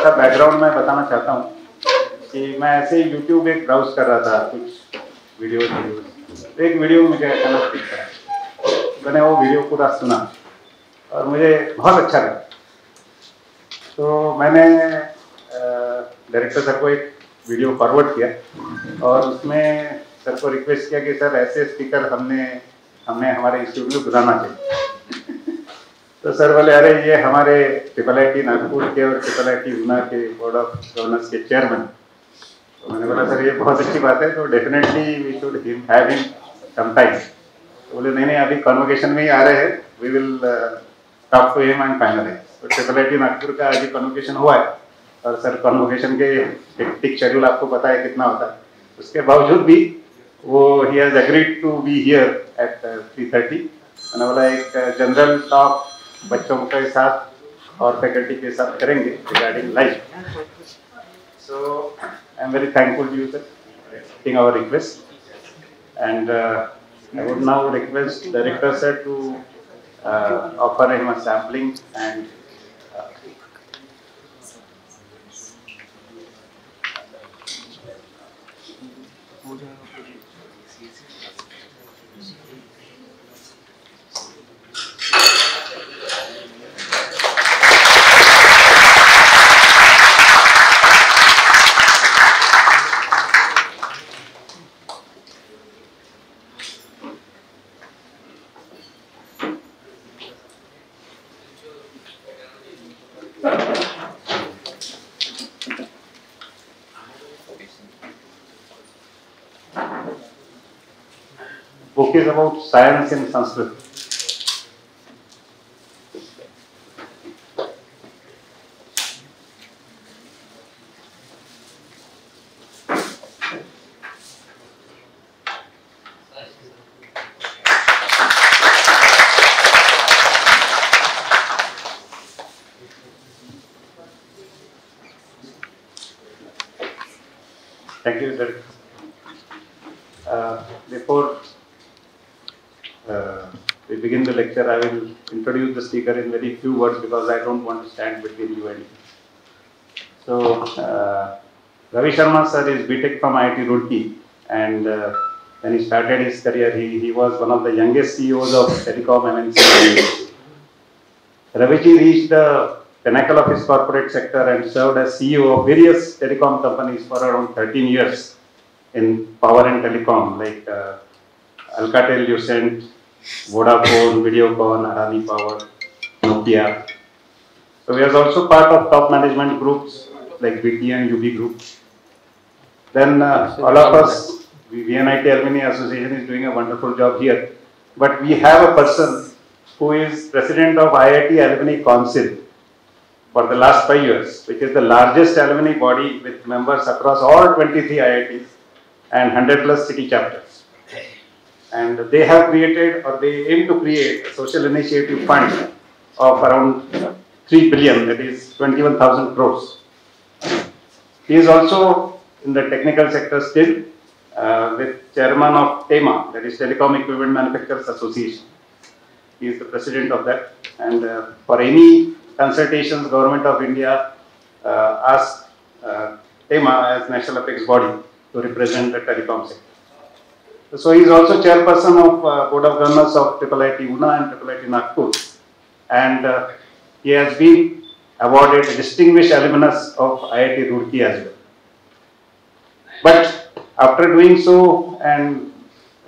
सा बैकग्राउंड मैं बताना चाहता हूँ कि मैं ऐसे ही यूट्यूब एक ब्राउज कर रहा था कुछ वीडियोस। तो एक वीडियो मुझे अचानक दिखा, मैंने वो वीडियो पूरा सुना और मुझे बहुत अच्छा लगा। तो मैंने डायरेक्टर सर को एक वीडियो फॉरवर्ड किया और उसमें सर को रिक्वेस्ट किया कि सर ऐसे स्पीकर हमें हमारे इंस्टीट्यूट में बुलाना चाहिए। तो सर बोले अरे ये हमारे IIT नागपुर के और IIT ऊना के बोर्ड ऑफ गवर्नर्स के चेयरमैन। तो मैंने बोला सर ये बहुत अच्छी बात है, तो definitely we should have him sometime. तो बोले नहीं अभी कन्वोकेशन में ही आ रहे हैं, we will talk to him and finalise. तो IIT नागपुर का आज कन्वोकेशन हुआ है और सर कन्वोकेशन के हेक्टिक शेड्यूल आपको पता है कितना होता है, उसके बावजूद भी वो he has agreed to be here at 3:30। मैंने बोला एक जनरल टॉक बच्चों के साथ और फैकल्टी के साथ करेंगे regarding life. So I am very thankful to you sir accepting our request and I would now request director sir to offer him a sampling and book is about science in Sanskrit. Thank you, sir. Before we begin the lecture, I will introduce the speaker in very few words because I don't want to stand between you and me. So, Ravi Sharma sir is BTech from IIT Roorkee, and when he started his career, he was one of the youngest CEOs of telecom MNC. Raviji reached the pinnacle of his corporate sector and served as CEO of various telecom companies for around 13 years in power and telecom like Alcatel Lucent, Vodafone, Videocon, Adani Power, Nokia. So he was also part of top management groups like BT and UB Group. Then all of us, VNIT Alumni Association is doing a wonderful job here. But we have a person who is president of IIT Alumni Council for the last 5 years, which is the largest alumni body with members across all 23 IITs and 100 plus city chapters. And they have created, or they aim to create, a social initiative fund of around 3 billion, that is 21,000 crores. He is also in the technical sector still, with chairman of TEMA, that is Telecom Equipment Manufacturers Association. He is the president of that, and for any consultations, Government of India asks TEMA as National Apex Body to represent the telecom sector. So he is also chairperson of Board of Governors of IIT Una and IIT Nagpur, and he has been awarded a distinguished alumnus of IIT Roorkee as well. But after doing so and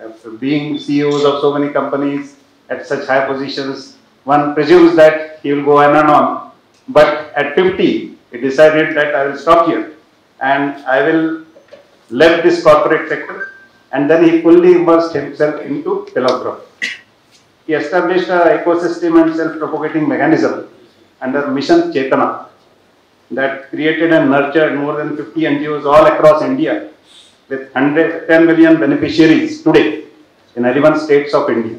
after being CEOs of so many companies at such high positions, one presumes that he will go on and on. But at 50, he decided that I will stop here and I will left this corporate sector, and then he fully immersed himself into philanthropy. He established an ecosystem and self-propagating mechanism under Mission Chetana that created and nurtured more than 50 NGOs all across India with 10 million beneficiaries today in 11 states of India.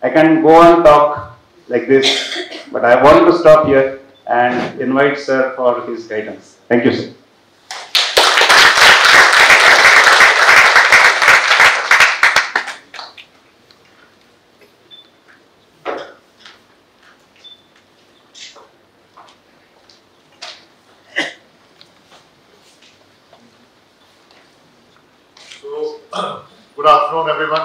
I can go on talk like this, but I want to stop here and invite sir for his guidance. Thank you, sir. Good afternoon everyone.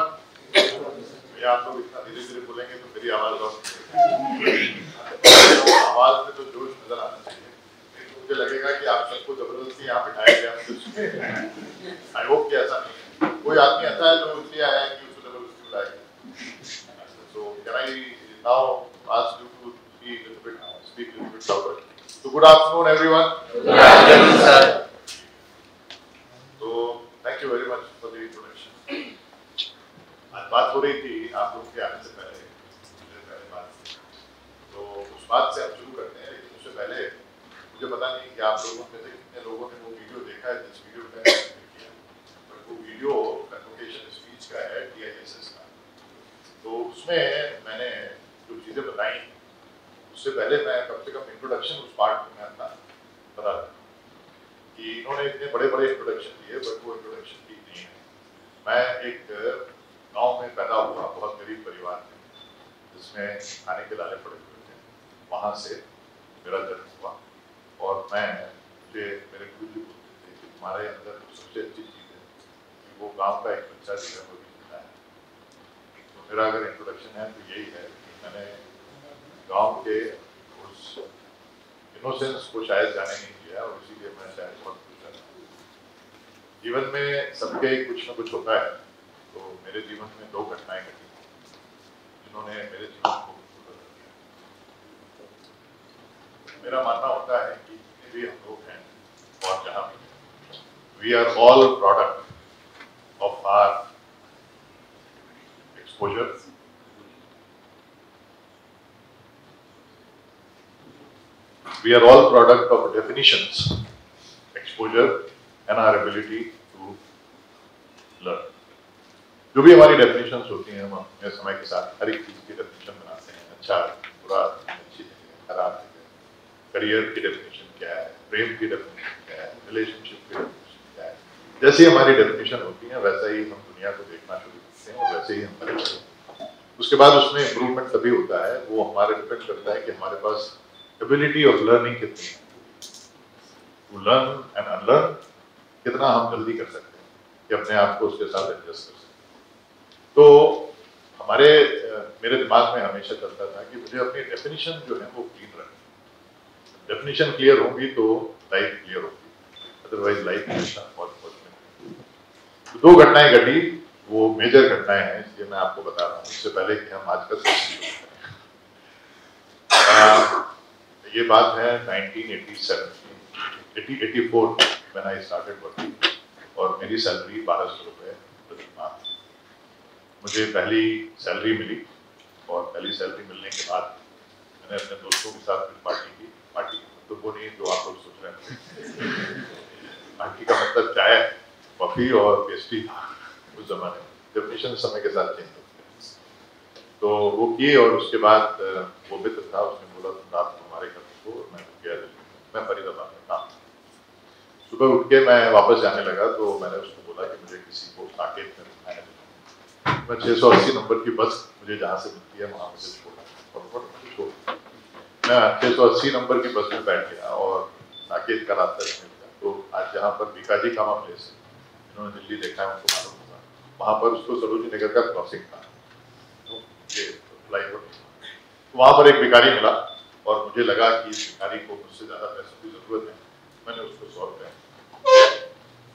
ये आप लोग इतना धीरे धीरे बोलेंगे तो मेरी आवाज और आवाज में तो जोश नजर आना चाहिए। मुझे लगेगा कि आप सबको जबरदस्ती यहाँ बिठाया गया। आई होप कि ऐसा नहीं है। कोई आदमी ऐसा है जो इसलिए आया है कि उसको जबरदस्ती बुलाया गया। So can I now ask you to speak a little bit louder? So good afternoon everyone. Good afternoon, sir. So thank you very much for the introduction. आज बात हो रही थी आप लोगों के आने से पहले बात, तो उस बात से हम शुरू करते हैं। लेकिन उससे पहले मुझे पता नहीं कि आप लोगों में से कितने लोगों ने वो वीडियो देखा है जिस वीडियो में मैंने किया, बट वो वीडियो कन्वोकेशन स्पीच का है TISS का। तो उसमें मैंने जो चीज़ें बताई, उससे पहले मैं कम से कम इंट्रोडक्शन उस पार्ट में अपना बता दूँ कि इन्होंने इतने बड़े बड़े इंट्रोडक्शन दिए, बट वो इंट्रोडक्शन ठीक नहीं है। मैं एक गांव में पैदा हुआ, बहुत गरीब परिवार में, जिसमें खाने के लाले पड़े हुए थे। वहाँ से मेरा जन्म हुआ और मुझे मेरे गुरुजी बोलते थे कि तुम्हारे अंदर सबसे अच्छी चीज़ है कि वो गांव का एक बच्चा जो है वो दिखता है। तो मेरा अगर इंट्रोडक्शन है तो यही है कि मैंने गाँव के उस इनोसेंस को शायद जाने नहीं दिया और इसीलिए मैं शायद बहुत खुश रहता हूँ। जीवन में सबके कुछ न कुछ होता है, तो मेरे जीवन में दो घटनाएं घटी जिन्होंने मेरे जीवन को बदल दिया। मेरा मानना होता है कि जितने भी हम लोग हैं और जहाँ भी, we are all product of our exposure, we are all product of definitions, exposure and our ability to learn. जो भी हमारी डेफिनेशंस होती हैं, हम अपने समय के साथ हर एक चीज़ की डेफिनेशन बनाते हैं। अच्छा, बुरा, अच्छी जगह, खराब जगह, करियर की डेफिनेशन क्या है, प्रेम की डेफिनेशन क्या है, रिलेशनशिप की डेफिनेशन क्या है। जैसी हमारी डेफिनेशन होती है वैसा ही हम दुनिया को देखना शुरू करते हैं और वैसे ही हम करेंगे। उसके बाद उसमें इम्प्रूवमेंट तभी होता है, वो हमारे डिपेंड करता है कि हमारे पास एबिलिटी ऑफ लर्निंग कितनी है, टू लर्न एंड अनलर्न कितना हम जल्दी कर सकते हैं कि अपने आप को उसके साथ एडजस्ट कर सकते हैं। तो मेरे दिमाग में हमेशा चलता था कि मुझे अपनी डेफिनेशन जो है वो क्लीन रखनी। डेफिनेशन क्लियर होगी तो लाइफ क्लियर होगी, अदरवाइज लाइफ हमेशा बहुत तो दो घटनाएं घटी, वो मेजर घटनाएं हैं, इसलिए मैं आपको बता रहा हूँ इससे पहले कि हम आज का सेशन शुरू करें। ये बात है 1984 when I started working और मेरी सैलरी 1200 रुपये प्रति माह। मुझे पहली सैलरी मिली और पहली सैलरी मिलने के बाद मैंने अपने दोस्तों के साथ पार्टी की। पार्टी तो वो नहीं जो आप लोग सोच रहे हैं। पार्टी का मतलब चाय, कॉफी और पेस्ट्री था उस जमाने में। डेफिनेशन समय के साथ चेंज होती है। तो वो किए और उसके बाद वो मित्र था, उसने बोला तुम रात को हमारे घर को, मैं गया दिल्ली, मैं फरीदाबाद में था। सुबह उठ के मैं वापस जाने लगा तो मैंने उसको बोला कि मुझे किसी को साकेत में उठाया। मैं 680 नंबर की बस मुझे जहाँ से मिलती है वहाँ मुझे छोड़ा और मैं 680 नंबर की बस में बैठ गया और साकेत का रास्ता मिल गया। तो आज जहाँ पर बीकाजी कामा प्लेस है, इन्होंने दिल्ली देखा है उनको मालूम होगा, वहाँ पर उसको सरोजी नगर का क्रॉसिंग था, वहाँ पर एक भिखारी मिला और मुझे लगा कि इस भिखारी को मुझसे ज़्यादा पैसों की ज़रूरत है। मैंने उसको 100 रुपये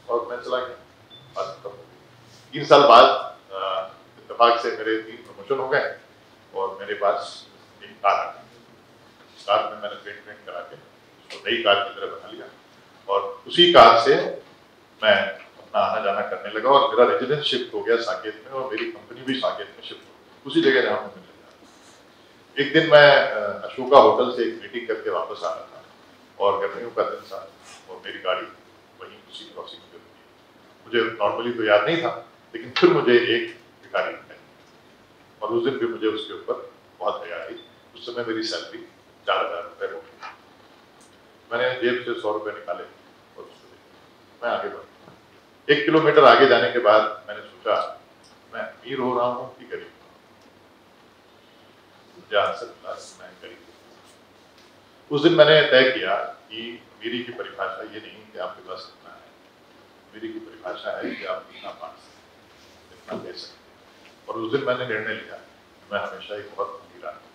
और मैं चला गया। बात खत्म हो गई। 3 साल बाद इत्तेफाक से मेरे 3 प्रमोशन हो गए और मेरे पास एक कार आ गई। कार में मैंने पेंट करा के उसको नई कार की तरह बना लिया और उसी कार से मैं अपना आना जाना करने लगा और मेरा रेजिडेंस शिफ्ट हो गया साकेत में और मेरी कंपनी भी साकेत में शिफ्ट हो गई, उसी जगह जहाँ मैं मिलने जा रहा। एक दिन मैं अशोका होटल से एक मीटिंग करके वापस आ रहा था और गर्मियों का दिन था और मेरी गाड़ी वहीं उसी क्रॉसिंग पे रुकी। मुझे नॉर्मली तो याद नहीं था, लेकिन फिर मुझे एक भिखारी मिला और उस दिन भी मुझे उसके ऊपर बहुत दया आई। उस समय मेरी सैलरी 4000 रुपये हो गई। मैंने जेब से 100 रुपये निकाले और उसको मैं आगे बढ़ा। 1 किलोमीटर आगे जाने के बाद मैंने सोचा मैं अमीर हो रहा हूँ कि गरीब। मुझे आंसर मिला मैं गरीब। उस दिन मैंने तय किया कि अमीरी की परिभाषा ये नहीं कि आपके पास कितना है, अमीरी की परिभाषा है कि आप कितना पास हैं। जितना दे सके। और उस दिन मैंने निर्णय लिया मैं हमेशा एक बहुत अमीर आदमी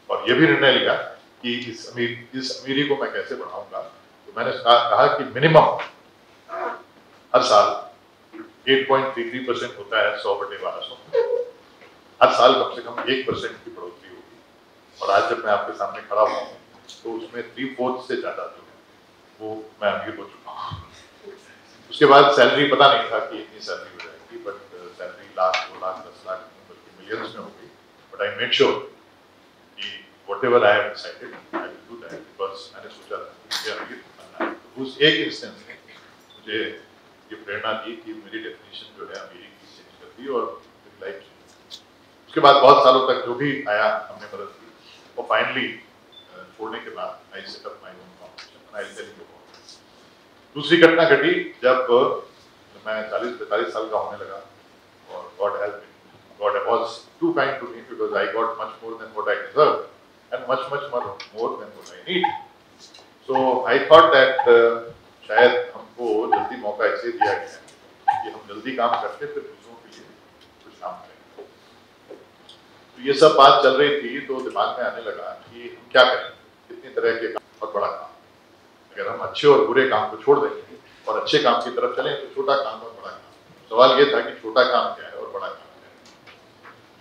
और ये भी निर्णय लिया कि इस अमीरी को मैं कैसे बढ़ाऊंगा। तो मैंने कहा कि मिनिमम हर साल 8.33% होता है 100/1200, हर साल कम से कम 1% की बढ़ोतरी होगी। और आज जब मैं आपके सामने खड़ा हुआ हूँ तो उसमें 3/4 से ज्यादा जो है वो मैं अमीर हो चुका हूँ। उसके बाद सैलरी पता नहीं था कि इतनी सैलरी हो जाएगी, बट सैलरी लाख 2 लाख 10 लाख बल्कि मिलियंस में हो गई। बट आई मेड श्योर कि whatever I have decided, I will do that because मैंने सोचा था कि मुझे अमीर बनना है। तो उस एक इंस्टेंस ने मुझे ये प्रेरणा दी कि मेरी डेफिनेशन जो है अमीरी की चेंज कर दी और लाइफ चेंज। उसके बाद बहुत सालों तक जो भी आया हमने मदद की और फाइनली छोड़ने के बाद I set up my own foundation. I tell you दूसरी घटना घटी जब मैं 40-45 साल का होने लगा और God help me, God was too kind to me because I got much more than what I deserved and much more than what I need. So I thought that शायद हमको जल्दी मौका ऐसे दिया गया है कि हम जल्दी काम करते फिर दूसरों के लिए कुछ काम करें। तो ये सब बात चल रही थी तो दिमाग में आने लगा कि हम क्या करें, कितनी तरह के काम, बहुत बड़ा काम। अगर हम अच्छे और बुरे काम को छोड़ देंगे और अच्छे काम की तरफ चलें तो छोटा काम और बड़ा काम। सवाल ये था कि छोटा काम क्या है और बड़ा काम क्या है।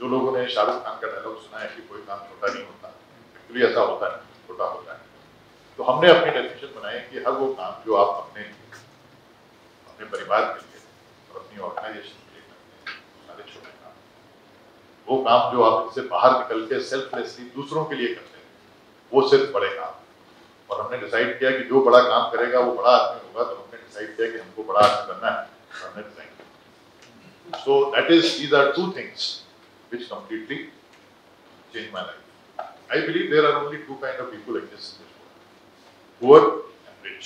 जो लोगों ने शाहरुख खान का डायलॉग सुना है कि कोई काम छोटा नहीं होता, एक्चुअली ऐसा होता है, छोटा होता है। तो हमने अपनी डेफिनेशन बनाई कि हर वो काम जो आप अपने परिवार के लिए और अपनी ऑर्गेनाइजेशन के लिए करते हैं, सारे छोटे काम, वो काम जो आप इससे बाहर निकल के सेल्फलेसली दूसरों के लिए करते हैं, वो सिर्फ बड़े काम। और हमने डिसाइड किया कि जो बड़ा काम करेगा वो बड़ा आदमी होगा। तो हमने डिसाइड किया कि हमको बड़ा आदमी बनना है, हमने डिसाइड किया। So that is these are two things which completely change my life. I believe there are only two kind of people exist in this world, poor and rich.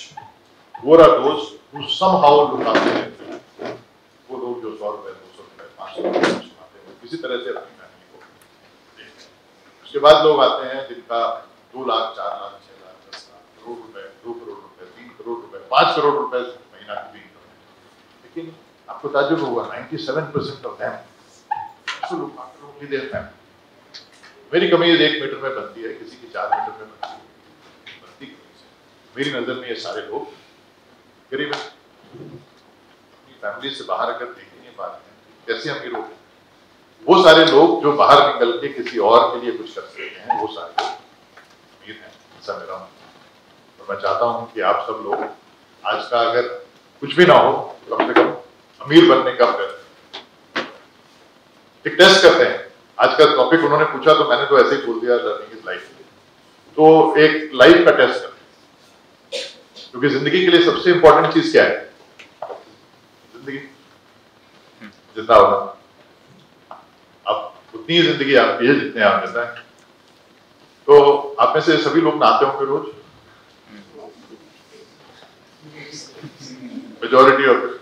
Poor are those who somehow look after themselves. वो लोग जो 100 रुपए 200 रुपए 500 रुपए कमाते हैं किसी तरह से अपनी फैमिली को देखते हैं। उसके बाद लोग आते हैं जिनका 2 लाख 4 लाख 6 लाख 10 लाख करोड़ रुपए 2 करोड़ रुपए 3 करोड़ रुपए 5 करोड़ रुपए महीना की भी इनकम है। लेकिन आपको ताज्जुब होगा 97% of them look after only their family। मेरी कमीज 1 मीटर में बनती है, किसी की 4 मीटर में बनती है। मेरी नजर में ये सारे लोग गरीब हैं, अपनी फैमिली से बाहर अगर देख नहीं पाते हैं कैसे अमीर हो गए। वो सारे लोग जो बाहर निकल के किसी और के लिए कुछ कर सकते हैं वो सारे लोग अमीर हैं, ऐसा मेरा मानना है। और मैं चाहता हूँ कि आप सब लोग आज का अगर कुछ भी ना हो कम से कम अमीर बनने का प्रयत्न। एक टेस्ट करते हैं। आज का टॉपिक उन्होंने पूछा तो मैंने तो ऐसे ही बोल दिया लर्निंग इज लाइफ। तो एक लाइफ का टेस्ट करते हैं, क्योंकि जिंदगी के लिए सबसे इंपॉर्टेंट चीज क्या है? जिंदगी जिंदा होना। अब उतनी ही जिंदगी आपकी है जितने आप जिंदा हैं। तो आप में से सभी लोग नहाते होंगे रोज, majority of it,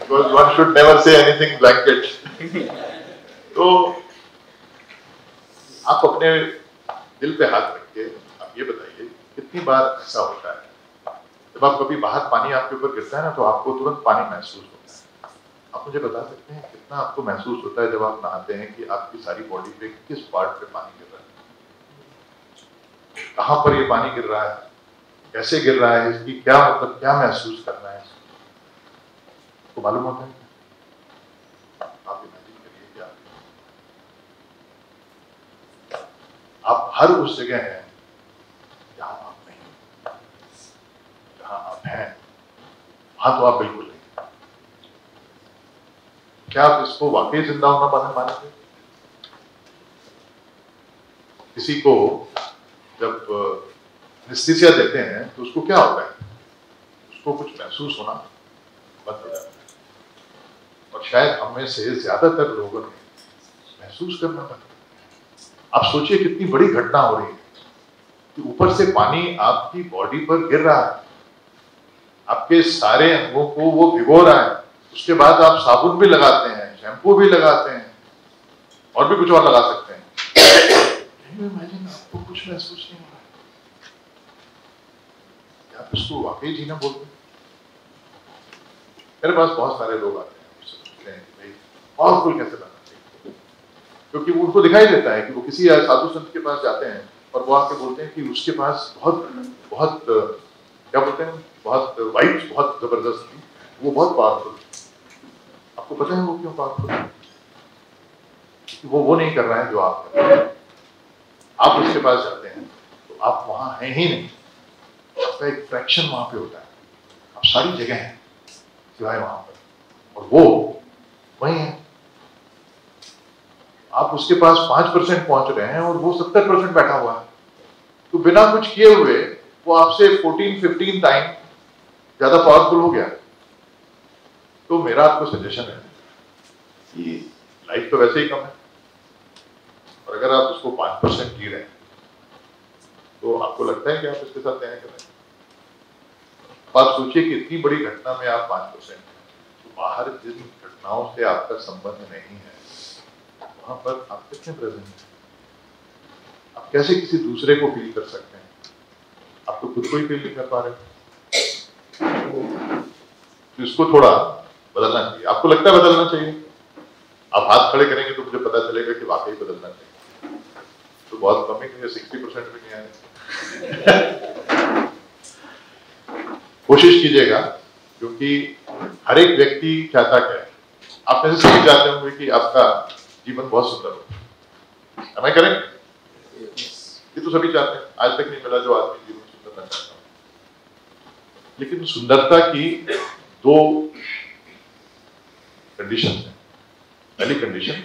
because one should never say anything blanket। तो आप अपने दिल पे हाथ रख के आप ये बताइए कितनी बार ऐसा होता है जब आप कभी बाहर पानी आपके ऊपर गिरता है ना तो आपको तुरंत पानी महसूस होता है। आप मुझे बता सकते हैं कितना आपको महसूस होता है जब आप नहाते हैं कि आपकी सारी बॉडी पे किस पार्ट पे पानी गिर रहा है, कहाँ पर ये पानी गिर रहा है, कैसे गिर रहा है, इसकी क्या मतलब क्या महसूस करना है, तो मालूम होता है? आप इमेजिन करिए क्या आप हर उस जगह हैं जहां आप नहीं, जहां आप हैं वहां तो आप बिल्कुल नहीं। क्या आप इसको वाकई जिंदा होना मानते? किसी को जब एनेस्थीसिया देते हैं तो उसको क्या होता है? उसको कुछ महसूस होना बंद हो जाता है। और शायद हमें से ज्यादातर लोगों ने महसूस करना बंद। आप सोचिए कितनी बड़ी घटना हो रही है कि ऊपर से पानी आपकी बॉडी पर गिर रहा है, आपके सारे अंगों को वो भिगो रहा है। उसके बाद आप साबुन भी लगाते हैं, शैम्पू भी लगाते हैं और भी कुछ और लगा सकते हैं। इमेजिन आपको कुछ महसूस नहीं हो रहा है। आप इसको वाकई जीना बोलते हैं? मेरे पास बहुत सारे लोग आते हैं, मुझसे पूछते हैं कि भाई पावरफुल कैसे बनना चाहिए, क्योंकि उनको दिखाई देता है कि वो किसी साधु संत के पास जाते हैं और वो आके बोलते हैं कि उसके पास बहुत बहुत क्या बोलते हैं, बहुत वाइब्स बहुत जबरदस्त थी, वो बहुत पावरफुल। आपको पता है वो क्यों पावरफुल है? वो नहीं कर रहा है जो आप कर रहे हैं। आप उसके पास जाते हैं तो आप वहां हैं ही नहीं, आपका एक फ्रैक्शन वहां पे होता है, आप सारी जगह हैं सिवाय वहां पर, और वो वही है। आप उसके पास 5% पहुंच रहे हैं और वो 70% बैठा हुआ है, तो बिना कुछ किए हुए वो आपसे 14-15 टाइम ज्यादा पावरफुल हो गया। तो मेरा आपको सजेशन है कि लाइफ तो वैसे ही कम है, और अगर आप उसको 5% जी रहे हैं तो आपको लगता है कि आप इसके साथ तय करें। आप सोचिए कि इतनी बड़ी घटना में आप 5%, तो बाहर जिन घटनाओं से आपका संबंध नहीं है वहां पर आप कितने प्रेजेंट हैं? आप कैसे किसी दूसरे को फील कर सकते हैं? आप तो खुद को ही फील नहीं कर पा रहे। तो इसको थोड़ा बदलना चाहिए। आपको लगता है बदलना चाहिए? आप हाथ खड़े करेंगे तो मुझे पता चलेगा कि वाकई बदलना चाहिए। तो बहुत कम ही नहीं है, 60% भी नहीं आए। कोशिश कीजिएगा, क्योंकि हर एक व्यक्ति चाहता क्या है, आप में से सभी चाहते होंगे कि आपका जीवन बहुत सुंदर हो। Am I correct? ये तो सभी चाहते हैं। आज तक नहीं मिला जो आदमी जीवन सुंदर ना चाहता हो। लेकिन सुंदरता की दो कंडीशन है। पहली कंडीशन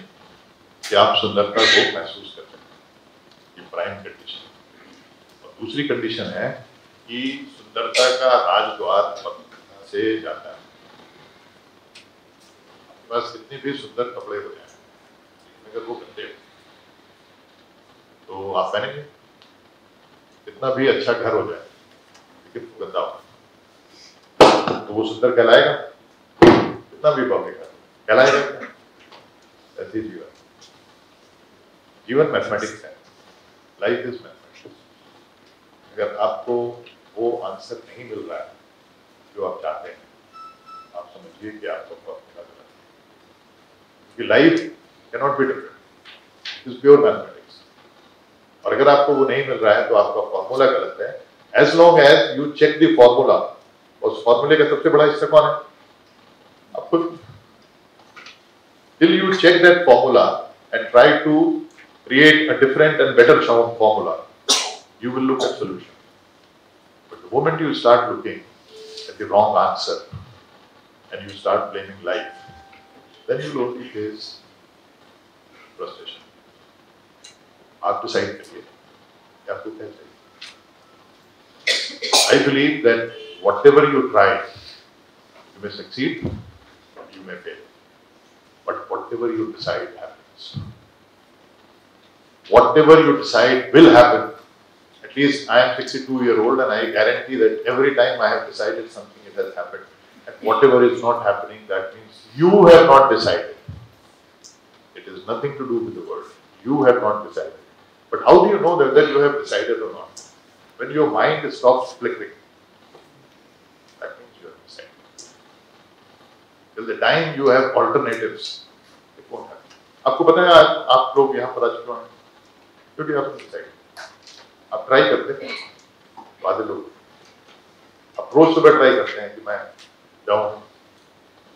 कि आप सुंदरता को महसूस कर सकते हैं, ये प्राइम कंडीशन। और दूसरी कंडीशन है कि सुंदरता का राजद्वार से जाता है। बस कितने भी सुंदर कपड़े हो जाए, अगर वो गंदे हो तो आप पहनेंगे। कितना भी अच्छा घर हो जाए लेकिन वो गंदा हो तो वो सुंदर कहलाएगा? कितना भी भव्य घर कहलाएगा? ऐसे जीवन मैथमेटिक्स है, लाइफ इज मैथमेटिक्स। अगर आपको वो आंसर नहीं मिल रहा है जो आप चाहते हैं, आप समझिए कि आपका फॉर्मूला गलत है, क्योंकि life can not be different, is pure mathematics. और अगर आपको वो नहीं मिल रहा है तो आपका फॉर्मूला गलत है। As long as you check the formula, और उस फॉर्मूले का सबसे बड़ा हिस्सा कौन है? आप खुद। Till you check that formula and try to create a different and better formula, you will look at solution. But the moment you start looking at the wrong answer and you start blaming life, then you will only face frustration. आप decide करिए कि आपको क्या चाहिए। I believe that whatever you try, you may succeed, you may fail. But whatever you decide happens. Whatever you decide will happen. At least I am 62-year-old and I guarantee that every time I have decided something, it has happened. And whatever is not happening, that means you have not decided. It has nothing to do with the world. You have not decided. But how do you know whether you have decided or not? When your mind stops flickering, that means you have decided. Till the time you have alternatives, it won't happen. आपको पता है आप लोग यहाँ पर आज क्यों हैं? क्योंकि आपने डिसाइड। आप ट्राई करते हैं, वादे लोग आप रोज सुबह ट्राई करते हैं कि मैं जाऊँ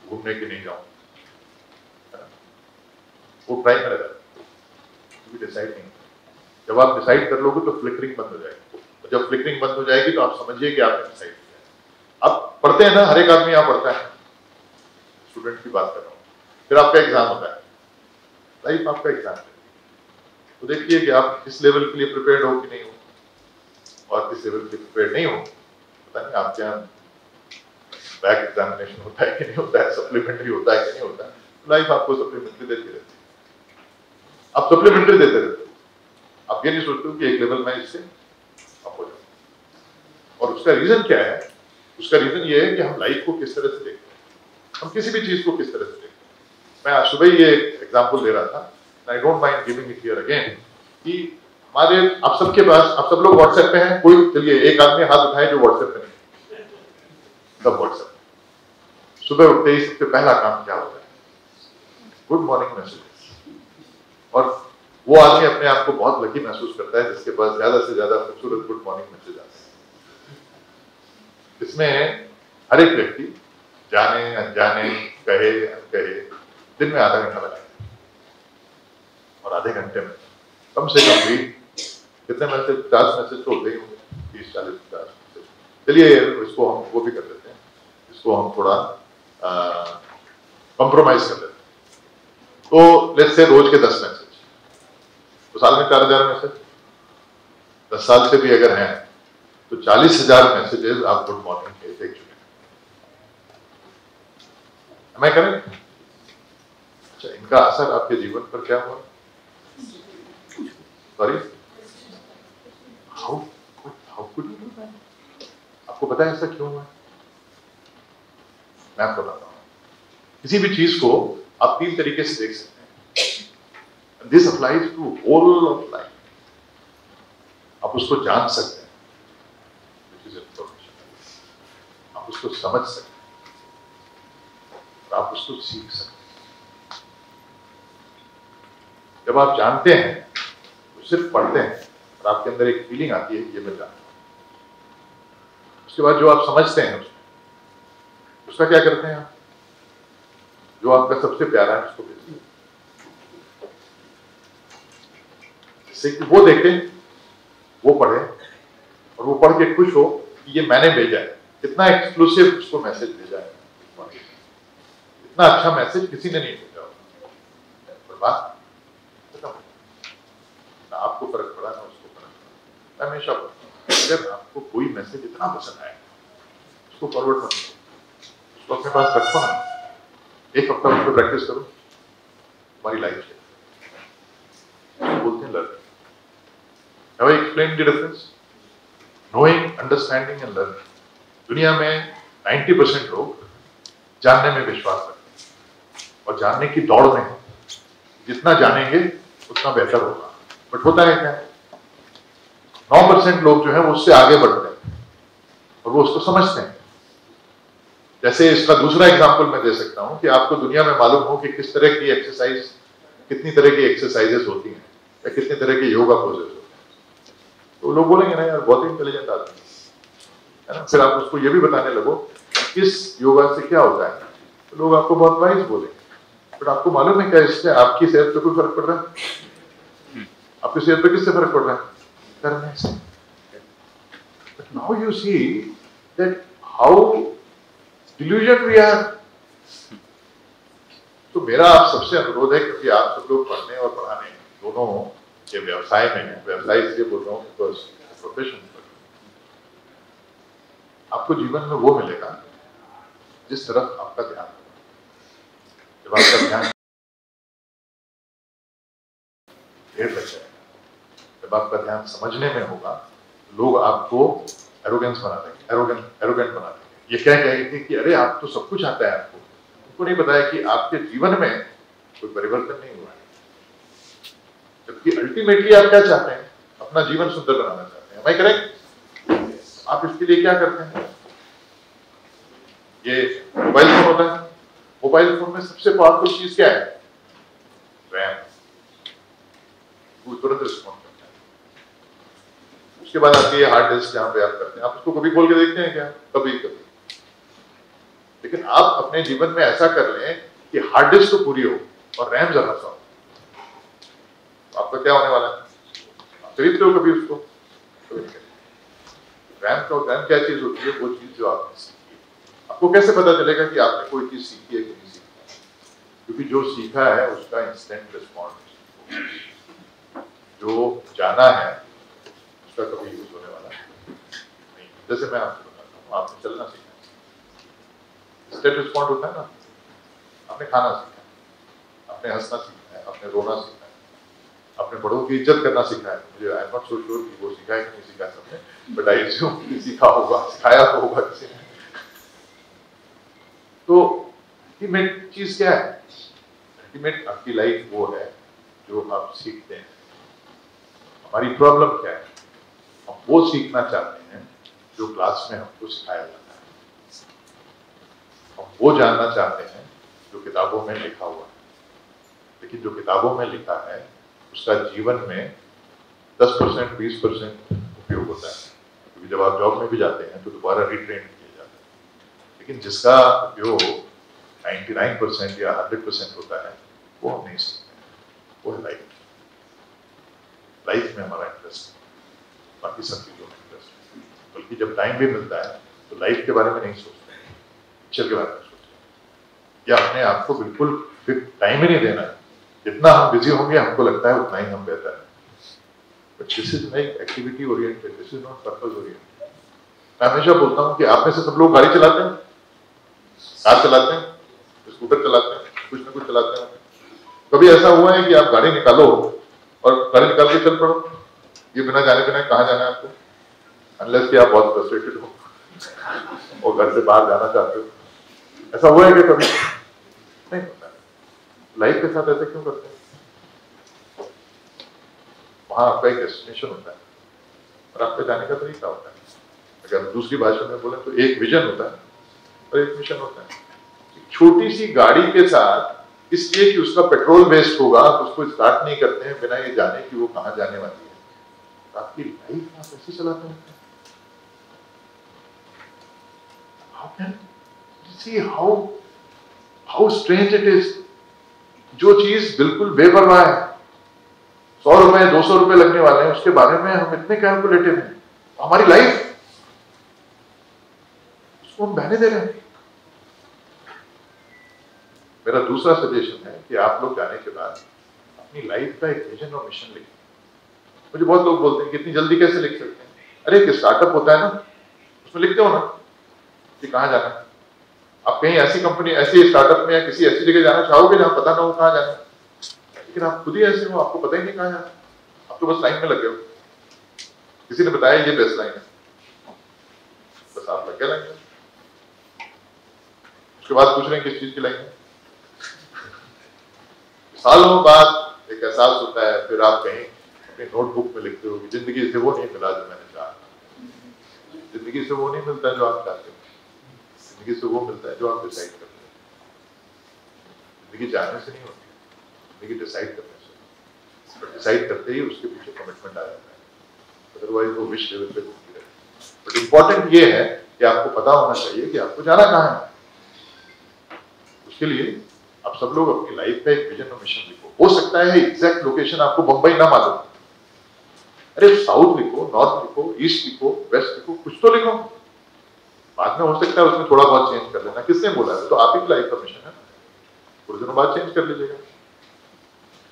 घूमने की नहीं जाऊँ, वो ट्राई करेगा क्योंकि डिसाइड नहीं। जब आप डिसाइड कर लोगे तो फ्लिकरिंग बंद हो जाएगी, और जब फ्लिकरिंग बंद हो जाएगी तो आप समझिए कि आपने डिसाइड किया। आप पढ़ते हैं ना, हर एक आदमी यहाँ पढ़ता है, स्टूडेंट की बात कर रहा हूँ। फिर आपका एग्जाम होता है, लाइफ आपका एग्जाम है, तो देखिए कि आप किस लेवल के लिए प्रिपेयर्ड हो कि नहीं हो, और किस लेवल के लिए प्रिपेयर्ड नहीं हो। पता नहीं आपके यहाँ बैक एग्जामिनेशन होता है कि नहीं होता है, सप्लीमेंट्री होता है कि नहीं होता है। लाइफ आपको सप्लीमेंट्री देती रहती है, आप सप्लीमेंट्री देते रहते हो। आप ये नहीं सोचते हो कि एक लेवल में इससे आप हो जाओ। और उसका रीजन क्या है? उसका रीजन ये है कि हम लाइफ को किस तरह से देखते हैं, हम किसी भी चीज को किस तरह से देखते हैं। मैं आज सुबह ही ये एग्जाम्पल दे रहा था, I don't mind giving it here again, कि हमारे आप सबके पास, आप सब लोग व्हाट्सएप पे हैं। कोई चलिए एक आदमी हाथ उठाए जो व्हाट्सएप पे नहीं, सब व्हाट्सएप। सुबह उठते ही सबसे पहला काम क्या होता है? Good morning messages. और वो आदमी अपने आप को बहुत लकी महसूस करता है जिसके पास ज्यादा से ज्यादा खूबसूरत गुड मॉर्निंग मैसेज आते हैं। इसमें हर एक व्यक्ति जाने अनजाने, कहे अनकहे, दिन में आधा घंटा लगाता है। और आधे घंटे में कम से कम भी कितने मैसेज, 50 मैसेज तो होते ही होंगे, 30, 40, 50 मैसेज। चलिए इसको हम वो भी कर देते हैं, इसको हम थोड़ा कॉम्प्रोमाइज कर लेते हैं। तो लेट्स से रोज के 10 मैसेज, तो साल में 4000 मैसेज, 10 साल से भी अगर हैं तो 40,000 मैसेजेस आप गुड मॉर्निंग के देख चुके हैं। मैं करें? अच्छा, इनका असर आपके जीवन पर क्या हुआ? Sorry, how could you do that? आपको पता है ऐसा क्यों हुआ? मैं आपको बताता हूँ। किसी भी चीज को आप 3 तरीके से देख सकते हैं। This applies to whole of life. आप उसको जान सकते हैं, आप उसको समझ सकते हैं, और आप उसको सीख सकते हैं। जब आप जानते हैं तो सिर्फ पढ़ते हैं और आपके अंदर एक फीलिंग आती है ये मैं जानता हूं। उसके बाद जो आप समझते हैं उसका क्या करते हैं आप? जो आपका सबसे प्यारा है उसको भेजते हैं, जिससे कि वो देखे, वो पढ़े और वो पढ़ के खुश हो कि ये मैंने भेजा है। कितना एक्सक्लूसिव उसको मैसेज भेजा है, इतना अच्छा मैसेज किसी ने नहीं भेजा होगा। पर बात खत्म, ना आपको फर्क पड़ा ना उसको फर्क पड़ा। मैं हमेशा अगर आपको कोई मैसेज इतना पसंद आए उसको फॉरवर्ड मत करो, उसको अपने पास रखो ना, 1 हफ्ता उसको प्रैक्टिस करो, तुम्हारी लाइफ से बोलते हैं learning. Have I explained the difference? Knowing, understanding and learning. दुनिया में 90% लोग जानने में विश्वास रखते हैं और जानने की दौड़ में हैं। जितना जानेंगे उतना बेहतर होगा। बट होता है क्या? 9% लोग जो है वो उससे आगे बढ़ते हैं और वो उसको समझते हैं। जैसे इसका दूसरा एग्जाम्पल मैं दे सकता हूं कि आपको दुनिया में मालूम हो कि किस तरह की एक्सरसाइज, कितनी तरह की एक्सरसाइजेस होती हैं या कितनी तरह के योगा पोजेस होते हैं, तो लोग बोलेंगे ना यार बहुत इंटेलिजेंट आदमी है ना। फिर आप उसको ये भी बताने लगो किस योगा से क्या होता है, तो लोग आपको बहुत वाइज बोलेंगे। बट आपको मालूम है क्या इससे आपकी सेहत पे कोई फर्क पड़ रहा है? आपकी सेहत पे किससे फर्क पड़ रहा है? करने से। But now you see that how delusion we are. तो मेरा आप सबसे अनुरोध है, क्योंकि आप सब लोग पढ़ने और पढ़ाने दोनों के व्यवसाय में है, व्यवसाय इसलिए बोल रहा हूँ बिकॉज प्रोफेशन, आपको जीवन में वो मिलेगा जिस तरफ आपका ध्यान होगा। जब आपका ध्यान ढेर लग जाएगा, जब आपका ध्यान समझने में होगा, लोग आपको एरोगेंस बना देंगे, एरोगेंट बना देंगे। ये क्या कहेंगे कि अरे आप तो सब कुछ आता है आपको। उनको नहीं पता है कि आपके जीवन में कोई परिवर्तन नहीं हुआ है। जबकि अल्टीमेटली आप क्या चाहते हैं? अपना जीवन सुंदर बनाना चाहते हैं। मैं करेक्ट? आप इसके लिए क्या करते हैं? ये मोबाइल फोन होता है, मोबाइल फोन में सबसे पावरफुल चीज क्या है? रैम। वो तुरंत रिस्पॉन्ड करता है। उसके बाद आती है हार्ड डिस्क, जहां पे आप करते हैं। आप उसको कभी खोल के देखते हैं क्या? कभी कभी। लेकिन आप अपने जीवन में ऐसा कर लें कि हार्ड डिस्क तो पूरी हो और रैम जरा सा हो, आपका क्या होने वाला है? आप खरीदते हो कभी उसको? रैम क्या चीज होती है? वो चीज जो आपने सीखी है। आपको कैसे पता चलेगा कि आपने कोई चीज सीखी है कि नहीं सीखी? क्योंकि जो सीखा है उसका इंस्टेंट रिस्पॉन्स, जो जाना है उसका कभी यूज होने वाला नहीं। जैसे मैं आपको बताता हूँ, आपने चलना सीखा है, इंस्टेंट रिस्पॉन्ड होता है ना। आपने खाना सीखा है, आपने हंसना सीखा है, आपने रोना सीखा है, आपने बड़ों की इज्जत करना सीखा है। मुझे I am not so sure कि वो सीखा है कि नहीं सीखा सबने, बट आई अज्यूम कि सीखा होगा, सिखाया तो होगा किसी ने। तो अल्टीमेट चीज क्या है? अल्टीमेट आपकी लाइफ वो है जो आप सीखते हैं। हमारी प्रॉब्लम क्या है? हम वो सीखना चाहते हैं जो क्लास में हमको सिखाया जाता है। हम वो जानना चाहते हैं जो किताबों में लिखा हुआ है, लेकिन जो किताबों में लिखा है उसका जीवन में 10% 20% उपयोग होता है, क्योंकि जब आप जॉब में भी जाते हैं तो दोबारा रिट्रेन किया जाता है। लेकिन जिसका उपयोग 99% या 100% होता है वो हम नहीं सीखते हैं, वो है लाइफ। लाइफ में हमारा इंटरेस्ट है, बाकी सब चीज़ों में इंटरेस्ट है। बल्कि जब टाइम भी मिलता है तो लाइफ के बारे में नहीं सोचते हैं, पिक्चर के बारे में सोचते हैं, या अपने आप को बिल्कुल टाइम ही नहीं देना है। जितना हम बिजी होंगे हमको लगता है उतना ही हम बेहतर है। But this is like activity oriented, this is not purpose oriented. मैं हमेशा बोलता हूँ कि आप में से सब लोग गाड़ी चलाते हैं, कार चलाते हैं, स्कूटर चलाते हैं, कुछ ना कुछ चलाते हैं। कभी ऐसा हुआ है कि आप गाड़ी निकालो और गाड़ी निकाल के चल पड़ो, ये बिना जाने बिना कहाँ जाना है आपको, अनलेस कि आप बहुत फ्रस्ट्रेटेड हो और घर से बाहर जाना चाहते हो। ऐसा हुआ है कि कभी नहीं होता। लाइफ के साथ ऐसे क्यों करते हैं? वहां आपका एक डेस्टिनेशन होता है और आपका जाने का तरीका होता है। अगर दूसरी भाषा में बोले तो एक विजन होता है और एक मिशन होता है। छोटी सी गाड़ी के साथ इसलिए कि उसका पेट्रोल वेस्ट होगा तो उसको स्टार्ट नहीं करते हैं बिना ये जाने कि वो कहाँ जाने वाली है। तो आपकी लाइफ आप ऐसे चलाते हैं। How can you see how strange it is? जो चीज बिल्कुल बेपरवाह है, 100 रुपए 200 रुपए लगने वाले हैं, उसके बारे में हम इतने कैलकुलेटिव हैं। हमारी लाइफ उसको हम बहने दे रहे हैं। मेरा दूसरा सजेशन है कि आप लोग जाने के बाद अपनी लाइफ का एक विजन और मिशन लिखें। मुझे बहुत लोग बोलते हैं कि इतनी जल्दी कैसे लिख सकते हैं? अरे एक स्टार्टअप होता है ना, उसमें लिखते हो ना कि कहाँ जाना है। आप कहीं ऐसी कंपनी, ऐसी स्टार्टअप में या किसी ऐसी जगह जाना चाहोगे जहां पता ना हो कहाँ जाना, लेकिन आप खुद ही ऐसे हो, आपको पता ही नहीं कहाँ जाना, आप तो बस लाइन में लगे हो। किसी ने बताया ये बेस्ट लाइन है, बस आप लग गए लाइन में। उसके बाद पूछ रहे हैं किस चीज की लाइन है। सालों बाद एक एहसास होता है, फिर आप कहीं अपनी नोटबुक में लिखते हो कि जिंदगी से वो नहीं मिला जो मैंने चाहा, जिंदगी से वो नहीं मिलता जो आप चाहते हो, जिंदगी से वो मिलता है जो आप डिसाइड करते हैं। जिंदगी जानने से नहीं होती, जिंदगी डिसाइड करने से। पर डिसाइड करते ही उसके पीछे कमिटमेंट आ जाता है, अदरवाइज वो विश लेवल पे घूमती रहती है। बट इंपॉर्टेंट ये है कि आपको पता होना चाहिए कि आपको जाना कहाँ है। उसके लिए आप सब लोग अपनी लाइफ का एक विजन और मिशन लिखो। हो सकता है एग्जैक्ट लोकेशन आपको बंबई ना मालूम, अरे साउथ लिखो, नॉर्थ लिखो, ईस्ट लिखो, वेस्ट लिखो, कुछ तो लिखो। बाद में हो सकता है उसमें थोड़ा बहुत चेंज कर लेना, किसने बोला है? तो आप ही की लाइफ का मिशन है, थोड़े दिनों बाद चेंज कर लीजिएगा।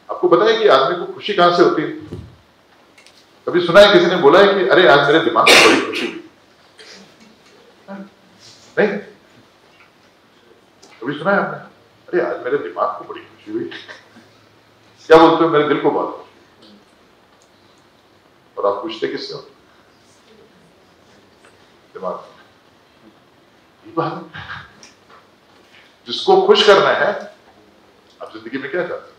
आपको पता है कि आदमी को खुशी कहां से होती है? कभी सुना है किसी ने बोला है कि अरे आज मेरे दिमाग में बड़ी खुशी हुई? नहीं। कभी सुना है आपने अरे आज मेरे दिमाग को बड़ी खुशी हुई? क्या बोलते हो? मेरे दिल को बहुत खुशी हुई। और आप पूछते किससे हो? दिमाग। जिसको खुश करना है, आप जिंदगी में क्या चाहते हैं?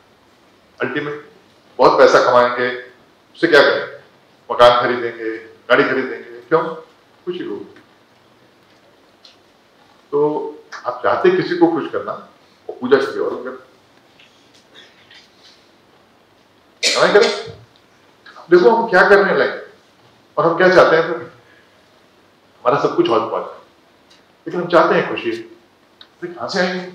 अल्टीमेट बहुत पैसा कमाएंगे, उससे क्या करेंगे? मकान खरीदेंगे, गाड़ी खरीदेंगे, क्यों? खुशी होगी। तो आप चाहते किसी को खुश करना और पूजा किसी और को करें। देखो हम क्या करने लगे और हम क्या चाहते हैं। फिर हमारा सब कुछ हौच पौच है, लेकिन हम चाहते हैं खुशी, कहां से आएंगे?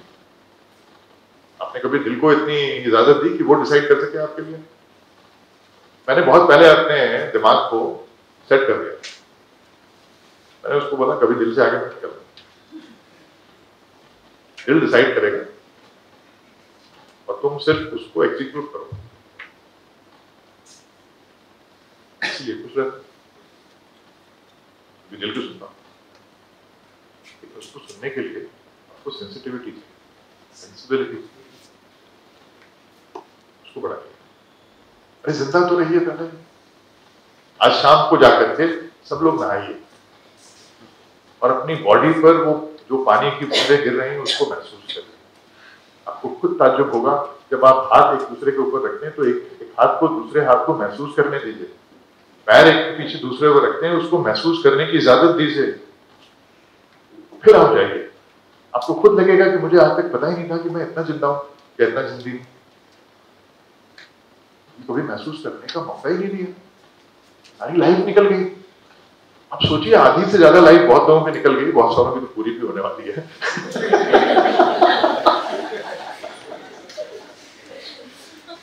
आपने कभी दिल को इतनी इजाजत दी कि वो डिसाइड कर सके आपके लिए? मैंने बहुत पहले अपने दिमाग को सेट कर दिया। मैंने उसको बोला कभी दिल से आगे मत कर, दिल डिसाइड करेगा और तुम सिर्फ उसको एग्जीक्यूट करो। इसलिए खुश रहते दिल को सुनता, लेकिन उसको सुनने के लिए आपको सेंसिटिविटी चाहिए, सेंसिबिलिटी उसको बढ़ा के। अरे जिंदा तो रहिए पहले। आज शाम को जाकर के सब लोग नहाइए और अपनी बॉडी पर वो जो पानी की बूंदें गिर रही हैं उसको महसूस करें। आपको खुद ताज्जुब होगा जब आप हाथ एक दूसरे के ऊपर रखते हैं तो एक हाथ को दूसरे हाथ को महसूस करने दीजिए। पैर एक के पीछे दूसरे को रखते हैं, उसको महसूस करने की इजाजत दीजिए। फिर आप जाइए आपको खुद लगेगा कि मुझे आज तक पता ही नहीं था कि मैं इतना जिंदा हूं या इतना जिंदगी हूं। कभी महसूस करने का मौका ही नहीं दिया, सारी लाइफ निकल गई। अब सोचिए, आधी से ज्यादा लाइफ बहुत लोगों की निकल गई, बहुत सारों की तो पूरी भी होने वाली है।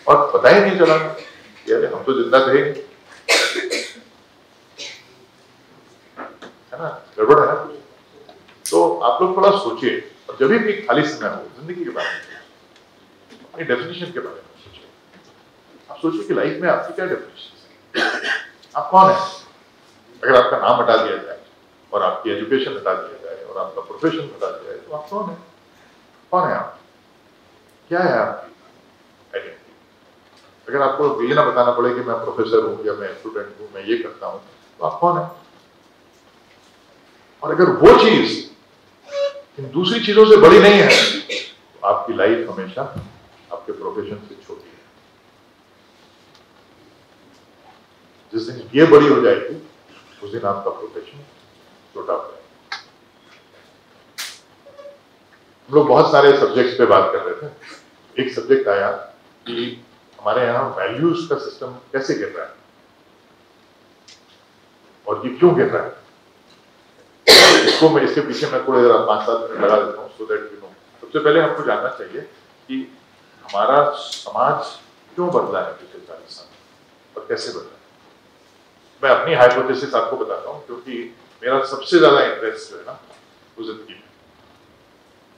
और पता ही नहीं चला यार, हम तो जिंदा थे, है ना, गड़बड़ है ना। तो आप लोग थोड़ा सोचिए, और जब भी खाली समय हो जिंदगी के बारे में, अपनी डेफिनेशन के बारे में सोचिए। आप सोचिए कि लाइफ में आपकी क्या डेफिनेशन है, आप कौन है। अगर आपका नाम हटा दिया जाए और आपकी एजुकेशन हटा दिया जाए और आपका प्रोफेशन हटा दिया जाए, तो आप कौन है? कौन है आप? क्या है आपकी आइडेंटिटी? अगर आपको ये ना बताना पड़े कि मैं प्रोफेसर हूं या मैं स्टूडेंट हूं, मैं ये करता हूं, तो आप कौन है? और अगर वो चीज इन दूसरी चीजों से बड़ी नहीं है, तो आपकी लाइफ हमेशा आपके प्रोफेशन से छोटी है। जिस दिन ये बड़ी हो जाएगी, उस दिन आपका प्रोफेशन छोटा हो जाएगा। हम लोग बहुत सारे सब्जेक्ट्स पे बात कर रहे थे। एक सब्जेक्ट आया कि हमारे यहाँ वैल्यूज का सिस्टम कैसे गिर रहा है और ये क्यों गिर रहा है। इसको मैं, इसके पीछे मैं थोड़ी देर 5-7 मिनट लगा देता हूँ, सो दैट यू नो। सबसे पहले हमको जानना चाहिए कि हमारा समाज क्यों बदला है पिछले 40 साल और कैसे बदला है। मैं अपनी हाइपोथेसिस आपको बताता हूँ, क्योंकि मेरा सबसे ज्यादा इंटरेस्ट जो है ना वो जिंदगी में,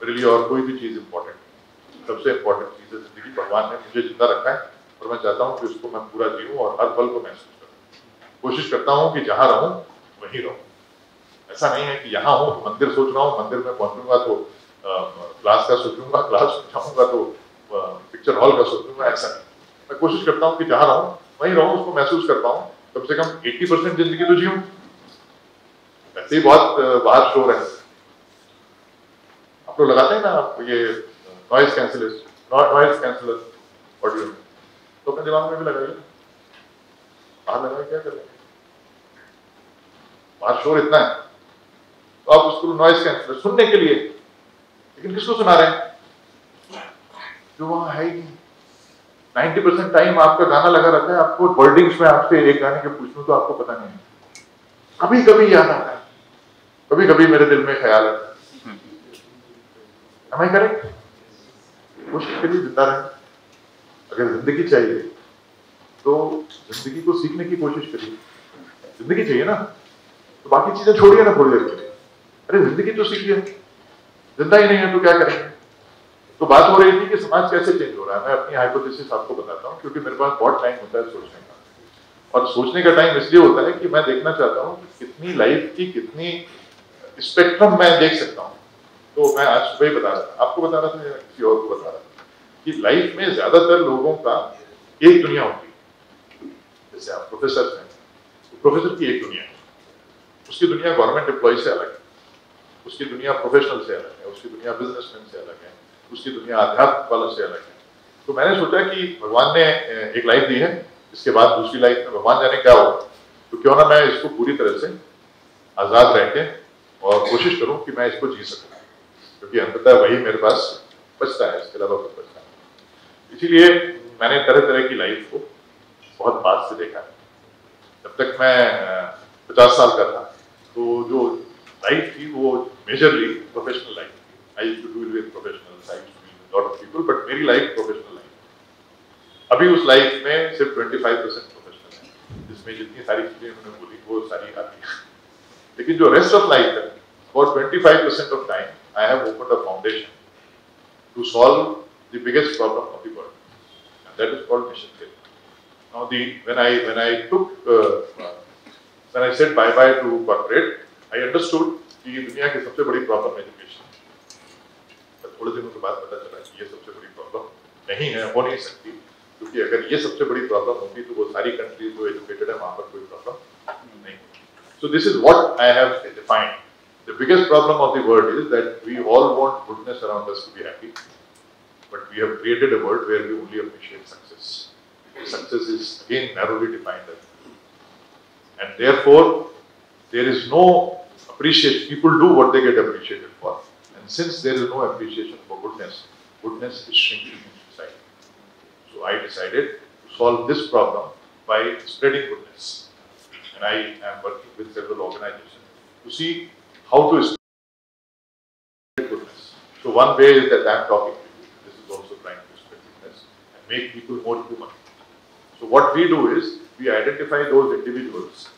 मेरे लिए और कोई भी चीज इंपॉर्टेंट नहीं। सबसे इंपॉर्टेंट चीज है जिंदगी। भगवान ने मुझे जिंदा रखा है और मैं चाहता हूँ कि उसको मैं पूरा जीऊँ और हर पल को महसूस करूँ। कोशिश करता हूँ कि जहां रहूं वहीं रहूं। ऐसा नहीं है कि यहाँ हूँ तो मंदिर सोच रहा हूँ, मंदिर में पहुंचूंगा तो क्लास का सोचूंगा, क्लास में जाऊंगा तो पिक्चर हॉल का सोचूंगा। ऐसा नहीं, मैं कोशिश करता हूँ कि जहां रहूं वहीं रहूं, उसको महसूस कर पाऊँ। कम से कम 80% जिंदगी तो जीऊं। वैसे ही बहुत बाहर शोर है, आप लोग लगाते हैं ना ये नॉइज कैंसलर ऑडियो, तो अपने दिमाग में भी लगाइए। बाहर लगाए क्या करेंगे, बाहर शोर इतना है, तो आप उसको नॉइज कैंसलर सुनने के लिए, लेकिन किसको सुना रहे हैं? जो वहां है ही नहीं। 90% टाइम आपका गाना लगा रहता है, आपको वर्डिंग्स में आपसे एक गाने के पूछूं तो आपको पता नहीं है। कभी कभी याद आता है, कभी कभी मेरे दिल में ख्याल आता है। हमें करें, कोशिश करिए जिंदा रहें। अगर जिंदगी चाहिए तो जिंदगी को सीखने की कोशिश करिए। जिंदगी चाहिए ना, तो बाकी चीजें छोड़िए ना थोड़ी देर के लिए। अरे जिंदगी तो सीखिए, जिंदा ही नहीं है तो क्या करेंगे। तो बात हो रही थी कि समाज कैसे चेंज हो रहा है। मैं अपनी हाइपोथेसिस आपको बताता हूँ, क्योंकि मेरे पास बहुत टाइम होता है सोचने का, और सोचने का टाइम इसलिए होता है कि मैं देखना चाहता हूँ कि कितनी लाइफ की कितनी स्पेक्ट्रम मैं देख सकता हूँ। तो मैं आज सुबह ही बता रहा था, आपको बता रहा था या किसी और को बता रहा था, कि लाइफ में ज्यादातर लोगों का एक दुनिया होती है। जैसे आप प्रोफेसर हैं, तो प्रोफेसर की एक दुनिया है, उसकी दुनिया गवर्नमेंट एम्प्लॉय से अलग है, उसकी दुनिया प्रोफेशनल से अलग है, उसकी दुनिया बिजनेसमैन से अलग है, उसकी दुनिया अध्यात्म वालों से अलग है। तो मैंने सोचा कि भगवान ने एक लाइफ दी है, इसके बाद दूसरी लाइफ में भगवान जाने क्या होगा, तो क्यों ना मैं इसको पूरी तरह से आजाद रह के और कोशिश करूं कि मैं इसको जी सकूं, क्योंकि अंततः वही मेरे पास बचता है, इसके अलावा कुछ बचता है। इसीलिए मैंने तरह तरह की लाइफ को बहुत पास से देखा है। जब तक मैं 50 साल का था, तो जो लाइफ थी वो मेजरली प्रोफेशनल लाइफ थी। I used to deal with professionals, I used to deal with lot of people, but मेरी लाइफ प्रोफेशनल लाइफ। अभी उस लाइफ में सिर्फ 25% प्रोफेशनल है, जिसमें जितनी सारी चीजें उन्होंने बोली वो सारी आती है। लेकिन जो रेस्ट ऑफ लाइफ है, for 25% of time I have opened a foundation to solve the biggest problem of the world, and that is called mission faith. Now when I said bye bye to corporate, I understood कि दुनिया की सबसे बड़ी problem education. थोड़े दिनों के बाद पता चला कि ये सबसे बड़ी प्रॉब्लम नहीं है, हो नहीं सकती, क्योंकि अगर ये सबसे बड़ी प्रॉब्लम होगी तो वो सारी कंट्रीज जो एजुकेटेड है वहां पर कोई प्रॉब्लम नहीं। So this is what I have defined. The biggest problem of the world is that we all want goodness around us to be happy, but we have created a world where we only appreciate success. Success is again narrowly defined, and therefore there is no appreciation. People do what they get appreciated for, and And since there is no appreciation for goodness, goodness is shrinking in society. So I decided to solve this problem by spreading goodness. And I am working with several organizations to see how to spread goodness. So one way is that I am talking to you. This is also trying to spread goodness and make people more human. So what we do is we identify those individuals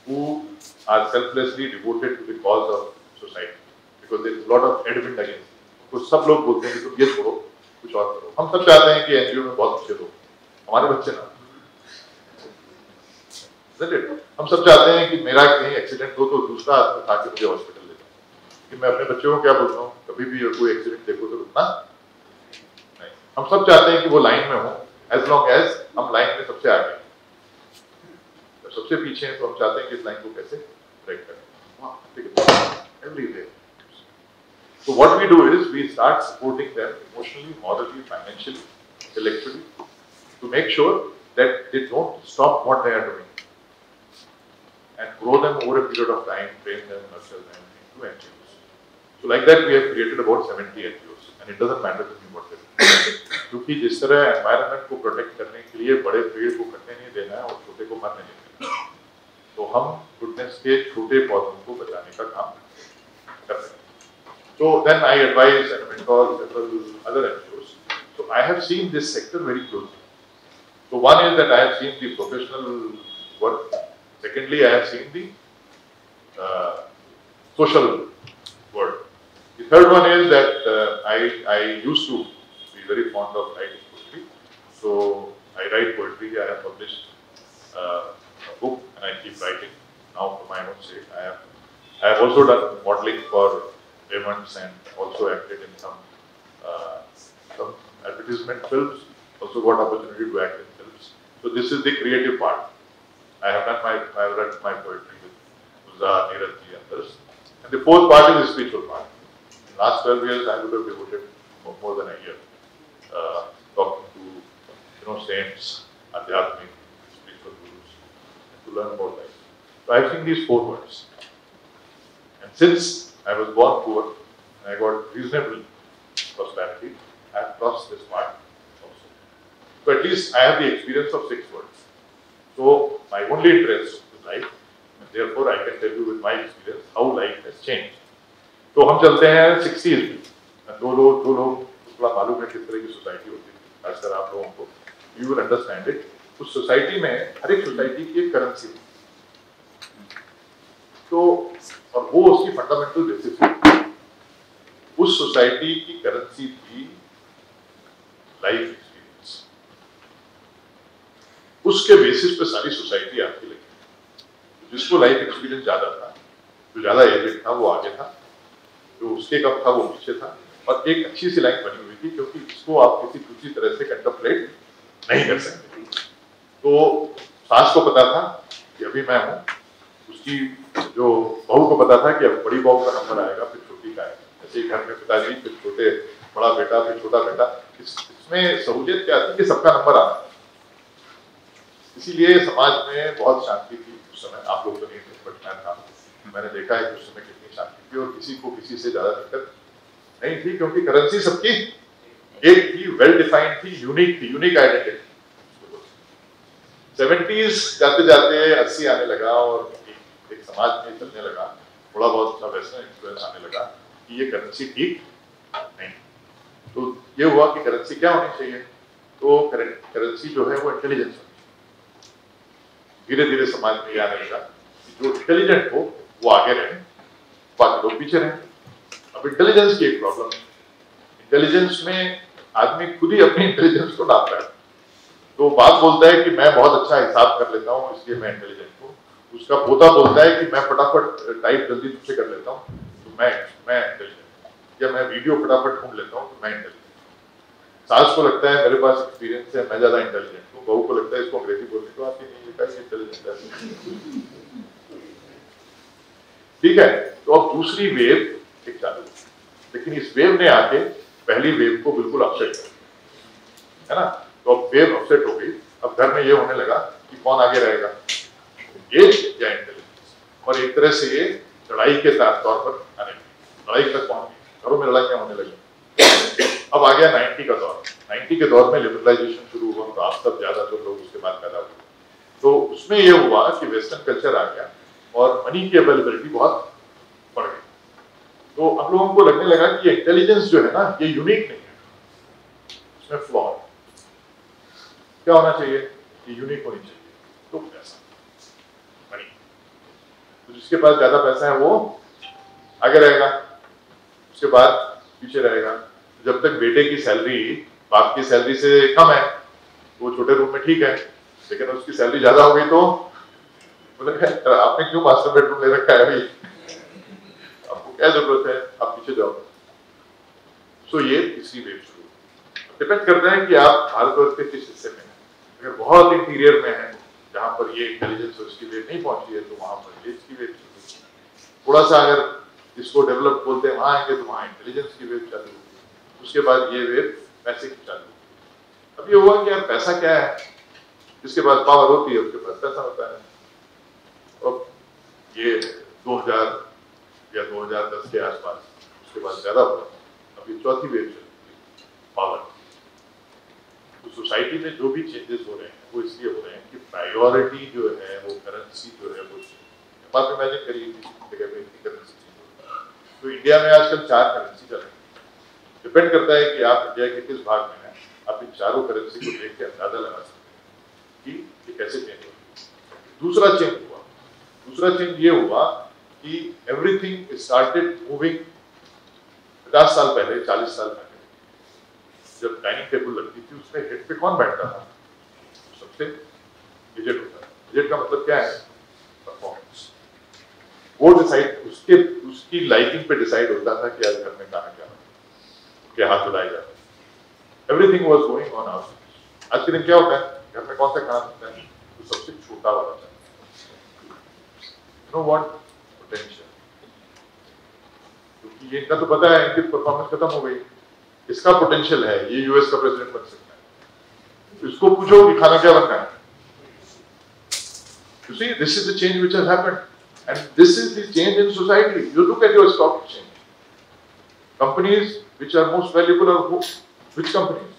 who are selflessly devoted to the cause of society, because there is a lot of headwind against them. तो सब लोग बोलते हैं कि तुम ये छोड़ो, कुछ और करो. हम सब चाहते हैं कि एनजीओ में बहुत अच्छे लोग, हमारे बच्चे ना. हम सब चाहते हैं कि मेरा कहीं एक्सीडेंट हो तो दूसरा आदमी उठा के मुझे हॉस्पिटल ले जाए. कि मैं अपने बच्चों को क्या बोलता हूँ, कभी भी कोई एक्सीडेंट देखो तो रुकना नहीं. हम सब चाहते हैं कि वो लाइन में हो, एज लॉन्ग एज हम लाइन में सबसे आगे. जब सबसे पीछे हैं तो हम चाहते हैं कि इस लाइन को कैसे ब्रेक करें. Everywhere. So what we do is we start supporting them emotionally, morally, financially, intellectually, to make sure that they don't stop what they are doing, and grow them over a period of time, train them, nurture them into NGOs. So like that we have created about 70 NGOs, and it doesn't matter to me what they do. क्योंकि जिस तरह environment को protect करने के लिए बड़े पेड़ को कटने नहीं देना है और छोटे को मरने नहीं देना, तो हम गुडनेस के छोटे पौधों को बचाने का काम करते हैं. So then I advise and mentor several other NGOs. So I have seen this sector very closely. So one is that I have seen the professional work. Secondly, I have seen the social work. The third one is that I used to be very fond of writing poetry. So I write poetry. I have published a book and I keep writing now for my own sake. I have also done modeling for payments and also acted in some advertisement films. Also got opportunity to act in films. So this is the creative part. I have read my poetry with Uzza, Neeraj ji and others. And the fourth part is the spiritual part. In the last 12 years, I would have devoted more than a year talking to saints, adhyatmic, spiritual gurus, to learn about life. So I have seen these four words. And since I was born poor and I got reasonable prosperity, I have crossed this part also. So at least I have the experience of 6 words. So my only interest is life, and therefore I can tell you with my experience how life has changed. तो हम चलते हैं 60s में. दो लोग थोड़ा मालूम है किस तरह की सोसाइटी होती है, खासकर आप लोगों को. You will understand it. उस सोसाइटी में हर एक सोसाइटी की एक करेंसी होती है. तो और वो उसकी फंडामेंटल बेसिस है. उस सोसाइटी की करेंसी थी लाइफ एक्सपीरियंस. उसके बेसिस पे सारी सोसाइटी आपकी लगी. जिसको लाइफ एक्सपीरियंस ज्यादा था, जो ज्यादा एजेड था वो आगे था, जो उसके कम था वो पीछे था. और एक अच्छी सी लाइन बनी हुई थी क्योंकि इसको आप किसी दूसरी तरह से कंटेम्पलेट नहीं कर सकते. तो सास को पता था कि अभी मैं हूँ, उसकी जो बहू को पता था कि अब बड़ी बहू का नंबर आएगा, फिर छोटी का आएगा. जैसे घर में पिताजी, फिर छोटे बड़ा बेटा, फिर छोटा बेटा. इसमें सहूलियत क्या थी कि सबका नंबर आना. इसीलिए समाज में बहुत शांति थी उस समय. आप लोग तो नहीं थे, बट मैं था. मैंने देखा है कि उस समय कितनी शांति थी और किसी को किसी से ज्यादा दिक्कत नहीं थी, क्योंकि करेंसी सबकी एक थी, वेल डिफाइंड थी, यूनिक थी, यूनिक आइडेंटिटी. 70s जाते जाते 80 आने लगा और एक समाज में चलने लगा, थोड़ा बहुत सा वैसा इन्फ्लुएंस आने लगा कि ये करेंसी ठीक नहीं. तो ये हुआ कि करेंसी क्या होनी चाहिए. तो करेंसी जो है वो इंटेलिजेंस होनी चाहिए. धीरे धीरे समाज में ये आने लगा कि जो इंटेलिजेंट हो वो आगे रहे, बाकी लोग पीछे रहे. अब इंटेलिजेंस की एक प्रॉब्लम है. इंटेलिजेंस में आदमी खुद ही अपनी इंटेलिजेंस को नापता है. तो बाप बोलता है कि मैं बहुत अच्छा हिसाब कर लेता हूँ इसलिए मैं इंटेलिजेंट हूँ. उसका पोता बोलता है कि मैं फटाफट टाइप जल्दी तुझसे कर लेता हूँ तो मैं इंटेलिजेंट हूँ. या मैं वीडियो फटाफट ढूंढ लेता हूँ तो मैं इंटेलिजेंट हूँ. सास को लगता है मेरे पास एक्सपीरियंस है, मैं ज्यादा इंटेलिजेंट हूँ. बहू को लगता है इसको अंग्रेजी बोलने को आती नहीं, इंटेलिजेंट है. ठीक है. तो अब दूसरी वेव एक चालू, लेकिन इस वेव ने आके पहली वेव को बिल्कुल अपसेट कर, है ना. तो अब वेव अपसेट हो गई. अब घर में ये होने लगा कि कौन आगे रहेगा, एज या इंटेलिजेंस. और एक तरह से ये लड़ाई के तौर पर आने लगी. लड़ाई तक पहुंच गई. घरों में लड़ाइयाँ होने लगी। अब आ गया 90 का दौर। 90 के दौर में लिबरलाइजेशन शुरू हुआ, तो आप सब ज्यादा तो लोग उसके बाद पैदा हुए। तो उसमें ये हुआ कि वेस्टर्न कल्चर आ गया और मनी की अवेलेबिलिटी बहुत बढ़ गई। तो हम लोगों को लगने लगा कि ये इंटेलिजेंस जो है ना, ये यूनिक नहीं है, इसमें फ्लॉ है। क्या होना चाहिए? ये यूनिक होनी चाहिए। तो पैसा, मनी, तो जिसके पास ज्यादा पैसा है वो आगे रहेगा, उसके बाद पीछे रहेगा। जब तक बेटे की सैलरी बाप की सैलरी से कम है, वो छोटे रूम में ठीक है, लेकिन उसकी सैलरी ज्यादा हो गई तो बोले आपने क्यों मास्टर बेडरूम ले रखा है अभी, आपको क्या जरूरत है, आप पीछे जाओ। सो ये तीसरी वेव शुरू। डिपेंड करता है कि आप भारतवर्ष के किस हिस्से में हैं। अगर बहुत इंटीरियर में है जहां पर ये इंटेलिजेंस और इसकी वेव नहीं पहुंची है, तो वहां पर ये इसकी वेव शुरू। थोड़ा सा अगर इसको डेवलप बोलते हैं वहां आएंगे तो वहां इंटेलिजेंस की वेव चालू होगी, उसके बाद ये वेव पैसे की चालू होगी। अब ये हुआ कि यार पैसा क्या है, जिसके पास पावर होती है उसके पास पैसा होता है। अब ये 2000 या 2010 के आसपास, उसके बाद ज्यादा हुआ। अभी चौथी वेव चल रही है, पावर। तो सोसाइटी में जो भी चेंजेस हो रहे हैं वो इसलिए हो रहे हैं कि प्रायोरिटी जो है वो करेंसी जो है वो, बात इमेजिन करिए किसी जगह पे इतनी करेंसी चेंज होता है। तो इंडिया में आजकल 4 करेंसी चल रही है। डिपेंड करता है कि आप इंडिया के किस भाग में हैं, आप इन चारों करेंसी को देख के अंदाजा लगा सकते हैं कि ये कैसे चेंज होगी। दूसरा चेंज ये हुआ कि एवरीथिंग स्टार्टेड मूविंग। 50 साल पहले, 40 साल पहले जब डाइनिंग टेबल लगती थी, उसमें हेड पे कौन बैठता था? सबसे एजेड होता है। एजेड का मतलब क्या है? परफॉर्मेंस। वो डिसाइड उसकी लाइकिंग पे डिसाइड होता था कि आज घर में खाना क्या होगा, क्या हाथ धुलाए जाते। Everything was going on outside. आज के दिन क्या होता है? घर में कौन सा खाना बनता है? तो सबसे छोटा वाला था। नो व्हाट पोटेंशियल, क्योंकि ये इनका तो पता है इनकी परफॉर्मेंस खत्म हो गई, इसका पोटेंशियल है, ये यूएस का प्रेसिडेंट बन सकता है। इसको पूछो कि खाना क्या बनना है। You see, this is the change which has happened, and this is the change in society. You look at your stock exchange. Companies which are most valuable are who? Which companies?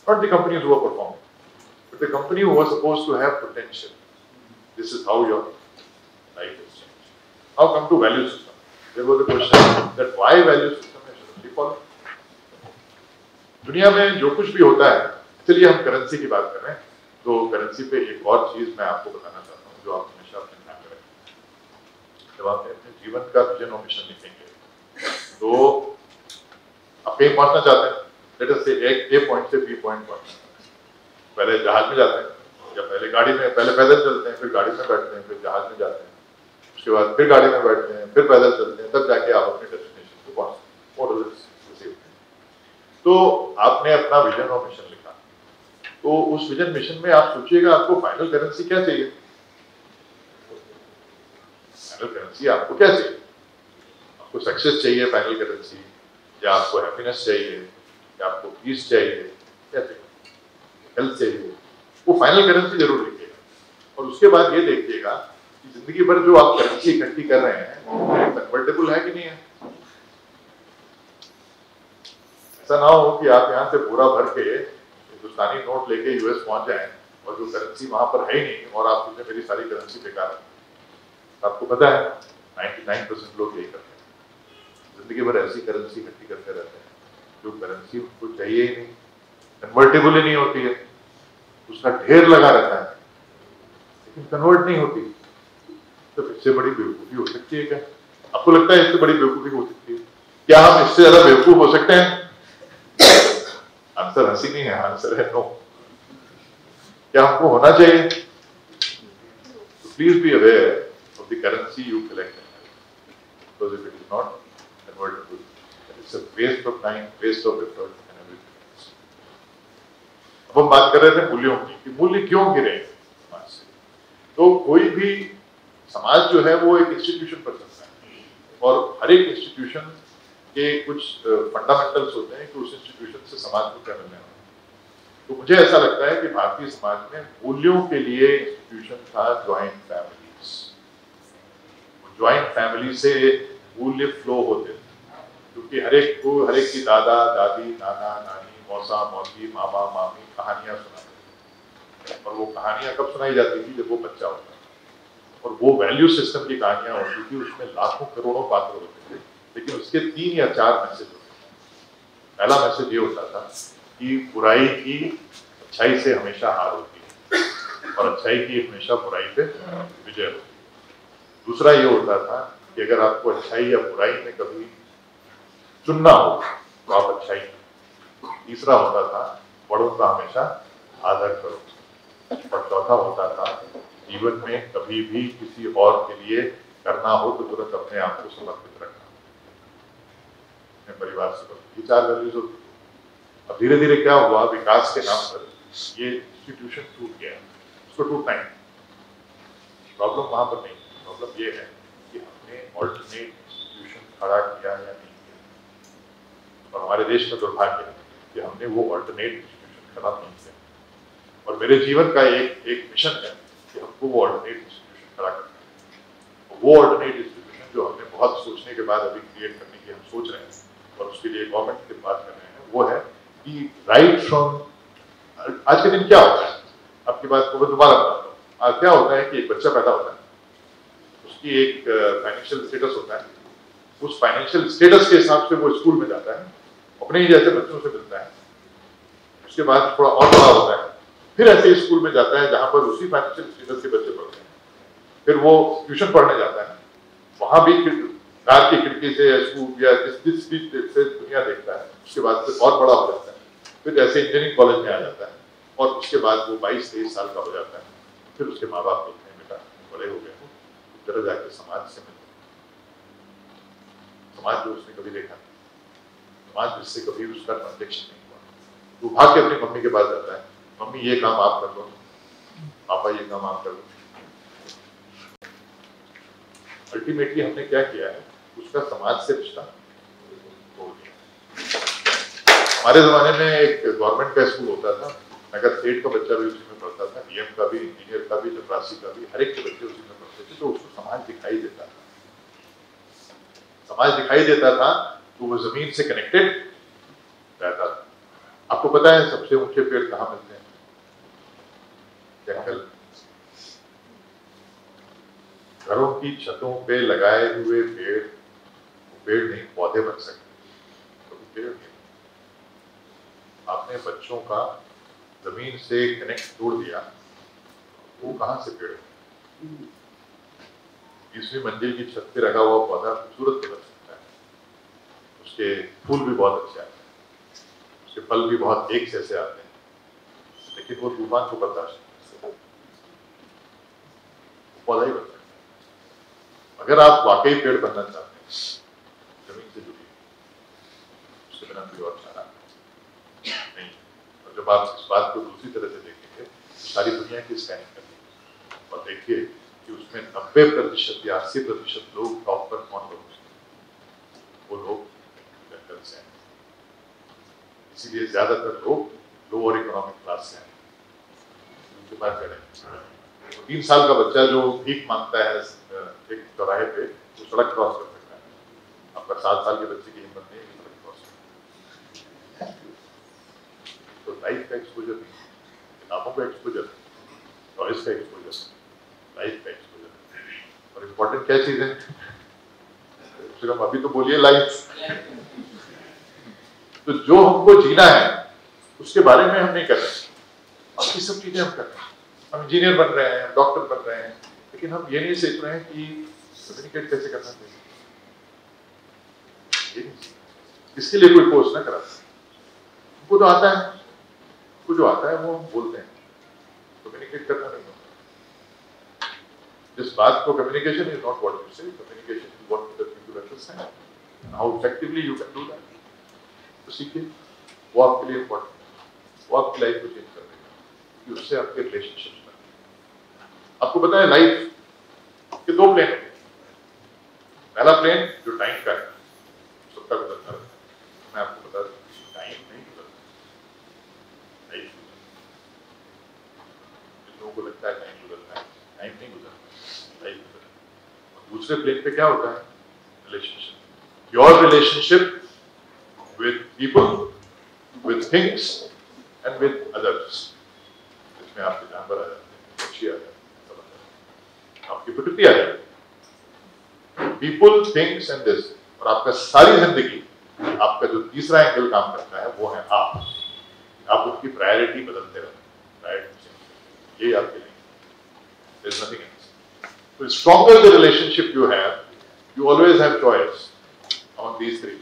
Not the companies who are performing, but the company who are supposed to have potential. This is how your life has changed. Now come to value system. There was a question that why value system is should be followed. दुनिया में जो कुछ भी होता है, चलिए हम currency की बात कर रहे हैं, तो करेंसी पे एक और चीज मैं आपको बताना चाहता हूँ जो आप हमेशा अपने ध्यान में रखें। जब आप अपने जीवन का विजन और मिशन लिखेंगे तो आप कहीं पहुंचना चाहते हैं, लेट अस से एक ए पॉइंट से बी पॉइंट पहुंचना, पहले जहाज में जाते हैं या पहले गाड़ी में, पहले पैदल चलते हैं, फिर गाड़ी में बैठते हैं, फिर जहाज में जाते हैं, उसके बाद फिर गाड़ी में बैठते हैं, फिर पैदल चलते हैं, तब जाके आप अपने डेस्टिनेशन को पहुंचते हैं। तो आपने अपना विजन और मिशन लिखा, तो उस विजन मिशन में आप सोचिएगा आपको फाइनल करेंसी क्या चाहिए। फाइनल करेंसी आपको क्या चाहिए? आपको सक्सेस चाहिए फाइनल करेंसी, या आपको हैप्पीनेस चाहिए, या आपको पीस चाहिए, क्या चाहिए? हेल्थ चाहिए। वो फाइनल करेंसी जरूर लिखिएगा। और उसके बाद ये देखिएगा कि जिंदगी भर जो आप करेंसी इकट्ठी कर रहे हैं वो कन्वर्टेबल है कि नहीं है। ऐसा ना हो कि आप यहाँ से बोरा भर के हिंदुस्तानी नोट लेके यूएस पहुंच जाएं और जो करेंसी वहां पर है ही नहीं और आप सोचें मेरी सारी करेंसी बेकार है। आपको पता है 99% लोग यही करते हैं, जिंदगी भर ऐसी करेंसी इकट्ठी करते रहते हैं जो करेंसी उनको चाहिए ही नहीं, कन्वर्टेबल ही नहीं होती है, उसका ढेर लगा रहता है लेकिन कन्वर्ट नहीं होती। तो इससे बड़ी बेवकूफी हो सकती है क्या? आपको लगता है इससे बड़ी बेवकूफी हो सकती है? क्या हम इससे ज्यादा बेवकूफ हो सकते हैं? आंसर हंसी नहीं है, आंसर है नो। क्या हमको होना चाहिए? तो please be aware of the currency you collect, because if it is not convertible it's a waste of time, waste of effort and everything. अब हम बात कर रहे थे मूल्यों की कि मूल्य क्यों गिरे समाज से। तो कोई भी समाज जो है वो एक इंस्टीट्यूशन पर चलता है और हर एक इंस्टीट्यूशन के कुछ फंडामेंटल्स होते हैं कि उस इंस्टीट्यूशन से समाज को क्या मिलने वाला है। तो मुझे ऐसा लगता है कि भारतीय समाज में मूल्यों के लिए इंस्टीट्यूशन था ज्वाइंट फैमिलीज। ज्वाइंट फैमिली से मूल्य फ्लो होते थे। क्योंकि हर एक की दादा दादी, नाना नानी, मौसा मौसी, मामा मामी कहानियां सुनाते हैं। और वो कहानियां कब सुनाई जाती थी? जब वो बच्चा होता था। और वो वैल्यू सिस्टम की कहानियां होती थी, उसमें लाखों करोड़ों पात्र होते थे, लेकिन उसके 3 या 4 मैसेज होते थे। पहला मैसेज ये होता था कि बुराई की अच्छाई से हमेशा हार होती है और अच्छाई की हमेशा बुराई पे विजय होती है। दूसरा ये होता था कि अगर आपको अच्छाई या बुराई में कभी चुनना हो तो आप अच्छाई। तीसरा होता था बड़ों का हमेशा आदर करो। और चौथा होता था जीवन में कभी भी किसी और के लिए करना हो तो तुरंत अपने आप को समर्पित रखना, अपने परिवार से बदलो। ये 4 वैल्यूज होती थी। अब धीरे धीरे क्या हुआ, विकास के नाम पर ये इंस्टीट्यूशन टूट गया। उसको टूटना ही प्रॉब्लम वहां पर नहीं। प्रॉब्लम ये है कि हमने ऑल्टरनेट इंस्टीट्यूशन खड़ा किया या नहीं किया। और हमारे देश में दुर्भाग्य है कि हमने वो ऑल्टरनेट इंस्टीट्यूशन खड़ा नहीं किया। और मेरे जीवन का एक मिशन है कि हमको वो ऑल्टरनेट इंस्टीट्यूशन खड़ा करना है। वो ऑल्टरनेट इंस्टीट्यूशन जो हमने बहुत सोचने के बाद अभी क्रिएट करने की हम सोच रहे हैं और उसके लिए गवर्नमेंट से बात कर रहे हैं, वो है कि राइट फ्रॉम। आज के दिन क्या होता है, आपकी बात को मैं दोबारा बताता हूँ। आज क्या होता है कि एक बच्चा पैदा होता है, उसकी एक फाइनेंशियल स्टेटस होता है। उस फाइनेंशियल स्टेटस के हिसाब से वो स्कूल में जाता है, अपने ही जैसे बच्चों से मिलता है। उसके बाद थोड़ा और बड़ा होता है, फिर ऐसे स्कूल में जाता है जहां पर उसी फाइनेंशियल स्टेटस के बच्चे पढ़ते हैं। फिर वो ट्यूशन पढ़ने जाता है, वहां भी कार की खिड़की से या स्कूल या जिस से दुनिया देखता है। उसके बाद फिर और बड़ा हो जाता है, फिर ऐसे इंजीनियरिंग कॉलेज में आ जाता है और उसके बाद वो 22-23 साल का हो जाता है। फिर उसके माँ बाप बोलते हैं बेटा बड़े हो गए हो, जरा जाके समाज से मिलो। समाज जो उसने कभी देखा नहीं, समाज जिससे कभी उसका ट्रांजेक्शन नहीं हुआ, वो भाग के अपनी मम्मी के पास जाता है, मम्मी ये काम आप कर लो, पापा ये काम आप कर लो। अल्टीमेटली हमने क्या किया है, उसका समाज से रिश्ता तोड़ दिया। हमारे जमाने में एक गवर्नमेंट का स्कूल होता था, नगर सेठ का बच्चा भी उसी में पढ़ता था, डीएम का भी, इंजीनियर का भी, चपरासी का भी, हर एक के बच्चे उसी में पढ़ते थे। तो उसको समाज दिखाई देता था। समाज दिखाई देता था तो वो जमीन से कनेक्टेड रहता था। आपको पता है सबसे ऊंचे पेड़ कहाँ मिलते हैं? जंगल। घरों की छतों पे लगाए हुए पेड़ नहीं, पौधे बन सकते, तो पेड़ नहीं। आपने बच्चों का जमीन से कनेक्ट तोड़ दिया, वो कहां से पेड़? 20वीं मंजिल की छत पे लगा हुआ पौधा खूबसूरत तो बन सकता है, उसके फूल भी बहुत अच्छे आते हैं, उसके फल भी बहुत एक जैसे आते हैं, लेकिन वो तूफान को बर्दाश्त नहीं कर सकता, पौधा ही बन सकता है। अगर आप वाकई पेड़ बनना चाहते हैं, जमीन से जुड़िए, उसके बिना कोई और चारा नहीं। और जब आप इस बात को दूसरी तरह से देखेंगे, तो सारी दुनिया की स्कैनिंग करिए और देखिए कि उसमें 90% या 80% लोग टॉप पर कौन लोग हैं? वो लोग जंगल से हैं। इसीलिए ज्यादातर लोग लोअर इकोनॉमिक क्लास से हैं, उनके पास जड़ें। 3 साल का बच्चा जो भीख मांगता है एक चौराहे पे, वो सड़क क्रॉस कर सकता है। आपका 7 साल के बच्चे की हिम्मत नहीं है सड़क क्रॉस करने की। तो लाइफ का एक्सपोजर नहीं, किताबों का एक्सपोजर, चॉइस का एक्सपोजर, लाइफ का एक्सपोजर। और इम्पोर्टेंट क्या चीज है? सिर्फ अभी तो बोलिए लाइफ। तो जो हमको जीना है उसके बारे में हम नहीं कर रहे, बाकी सब चीजें हम कर रहे हैं। हम इंजीनियर बन रहे हैं, डॉक्टर बन रहे हैं, लेकिन हम ये नहीं सीख रहे हैं कि कम्युनिकेट कैसे करना चाहिए। इसके लिए कोई कोर्स ना करा, उनको तो आता है, उनको जो आता है वो हम बोलते हैं, कम्युनिकेट करना नहीं होता। जिस बात को communication is not what you say, communication is what the people understand, how effectively you can do that. तो सीखिए, वो आपके लिए इम्पोर्टेंट है, वो आपकी लाइफ को चेंज कर देगा, कि उससे आपके रिलेशनशिप। आपको पता है लाइफ के 2 प्लेन होते हैं। पहला प्लेन जो टाइम का है, सबका गुजरता है। मैं आपको बता दूं, टाइम नहीं गुजरता, लाइफ गुजरता। जिन लोगों को लगता है टाइम गुजरता है, टाइम नहीं गुजरता, लाइफ गुजरता है। और दूसरे प्लेन पे क्या होता है? Relationship. Your relationship people, with things and with others. इसमें आपके जानवर आ जाते हैं, पक्षी आ जाते हैं, सब आ जाते हैं, आपकी प्रकृति आ जाती है। People, things and this, और आपका सारी जिंदगी, आपका जो तीसरा एंगल काम करता है वो है आप उसकी प्रायोरिटी बदलते रहो, ये आपके लिए, there's nothing else. So the stronger the relationship you have, you always have choice on these three.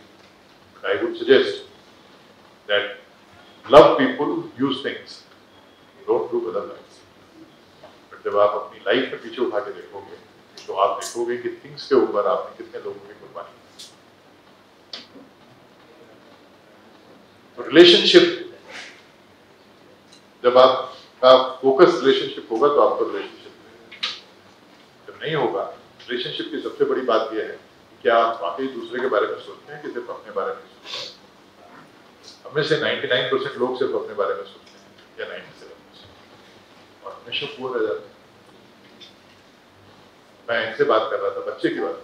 But I would suggest that love people, use things, don't do otherwise. But जब आप अपनी life में पीछे उठा के देखोगे, तो आप देखोगे कि थिंग्स के ऊपर आपने कितने लोगों की कुर्बानी की। तो रिलेशनशिप, जब आपका फोकस रिलेशनशिप होगा तो आपको रिलेशनशिप, जब नहीं होगा, रिलेशनशिप की सबसे बड़ी बात यह है कि क्या आप वाकई दूसरे के बारे में सोचते हैं कि सिर्फ अपने बारे में सोचते हैं। हमें से 99% लोग सिर्फ अपने बारे में सोचते हैं, या 97%, और हमेशा पूरा रह जाते हैं। मैं इनसे बात कर रहा था, बच्चे की बात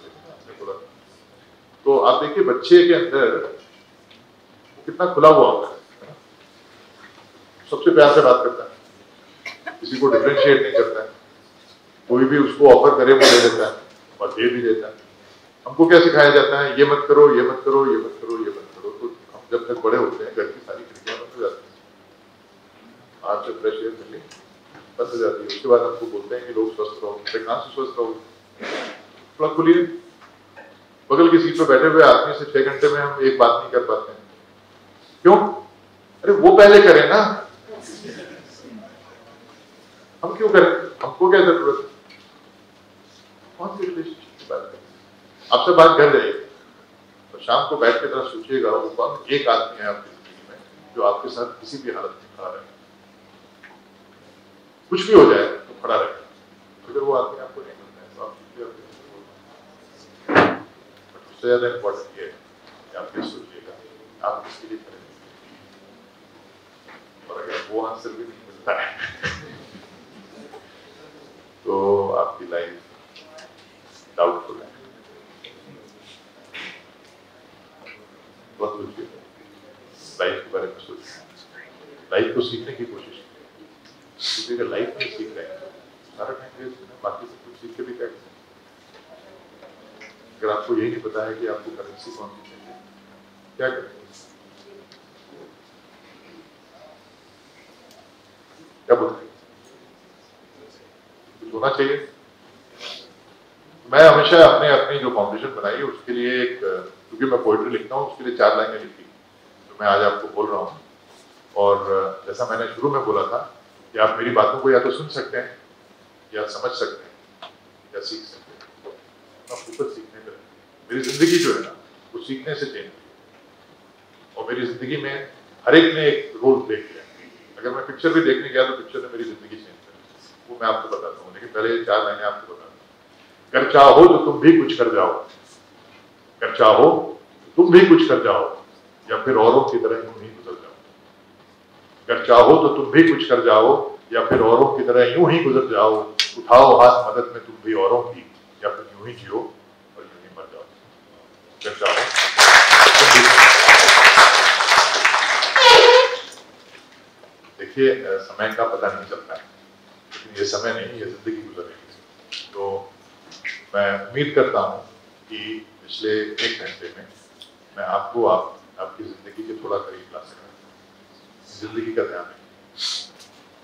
बोला, तो आप देखिए बच्चे के अंदर कितना खुला हुआ होता है, सबसे प्यार से बात करता है, किसी को डिफरेंशिएट नहीं करता है, कोई भी उसको ऑफर करे वो ले लेता है और दे भी देता है। हमको क्या सिखाया जाता है, ये मत करो, ये मत करो, ये मत करो, ये मत करो। तो हम जब तक बड़े होते हैं घर की सारी खिड़कियां बंद हो जाती हैं, आज से फ्रेश एयर मिली बंद हो जाती है। उसके बाद हमको बोलते हैं कि लोग स्वस्थ रहो, कहाँ से स्वस्थ रहो, थोड़ा खुलिए। बगल की सीट पर बैठे हुए आदमी से 6 घंटे में हम एक बात नहीं कर पाते हैं, क्यों? अरे वो पहले करें ना, हम क्यों करें, हमको क्या जरूरत है? कौन सी रिलेशनशिप की बात करें? आपसे बात घर जाइए तो शाम को बैठ के तरह सोचिएगा वो कौन एक आदमी है आपकी जिंदगी में जो आपके साथ किसी भी हालत में खड़ा रहे, कुछ भी हो जाए तो खड़ा रहे। अगर वो आदमी आपको नहीं मिलता है तो आप उससे ज्यादा इंपॉर्टेंट ये है कि आप ये सोचिएगा आप किसके लिए खड़े, और अगर वो आंसर भी नहीं मिलता है तो आपकी लाइफ डाउटफुल है। बहुत सोचिए, लाइफ के बारे में सोचिए, लाइफ को सीखने की कोशिश कीजिए, क्योंकि अगर लाइफ में सीख रहे हैं सारा टाइम वेस्ट है, बाकी सब कुछ सीख के भी क्या करें। अगर आपको यही नहीं पता है कि आपको करेंसी कौन सी चाहिए, क्या करें, क्या बोलते हैं, कुछ होना चाहिए। मैं हमेशा अपनी जो फाउंडेशन बनाई है उसके लिए एक, क्योंकि मैं पोइट्री लिखता हूँ, उसके लिए 4 लाइनें लिखी जो मैं आज आपको बोल रहा हूँ। और जैसा मैंने शुरू में बोला था कि आप मेरी बातों को या तो सुन सकते हैं, या समझ सकते हैं, या सीख सकते हैं। आप ऊपर सीखने पर, मेरी जिंदगी जो है ना वो सीखने से चेंज हुई, और मेरी जिंदगी में हर एक ने एक रोल प्ले किया। अगर मैं पिक्चर भी देखने गया तो पिक्चर ने मेरी जिंदगी चेंज कर, वो मैं आपको बताता हूँ, लेकिन पहले 4 लाइनें आपको बताता हूँ। कर चाहो तो तुम भी कुछ कर जाओ, कर चाहो तो तुम भी कुछ कर जाओ, या फिर औरों की तरह यूं ही गुजर जाओ। कर चाहो तो तुम भी कुछ कर जाओ, या फिर औरों की तरह यूं ही गुजर जाओ। उठाओ हाथ मदद में तुम भी औरों की, या फिर यूं ही जियो और यूं ही मर जाओ। कर चाहो तुम भी। देखिए समय का पता नहीं चलता है, लेकिन ये समय नहीं, ये जिंदगी गुजरेगी। तो मैं उम्मीद करता हूँ कि पिछले 1 घंटे में मैं आपको आपकी जिंदगी के थोड़ा करीब ला सका। जिंदगी का ध्यान रखिए,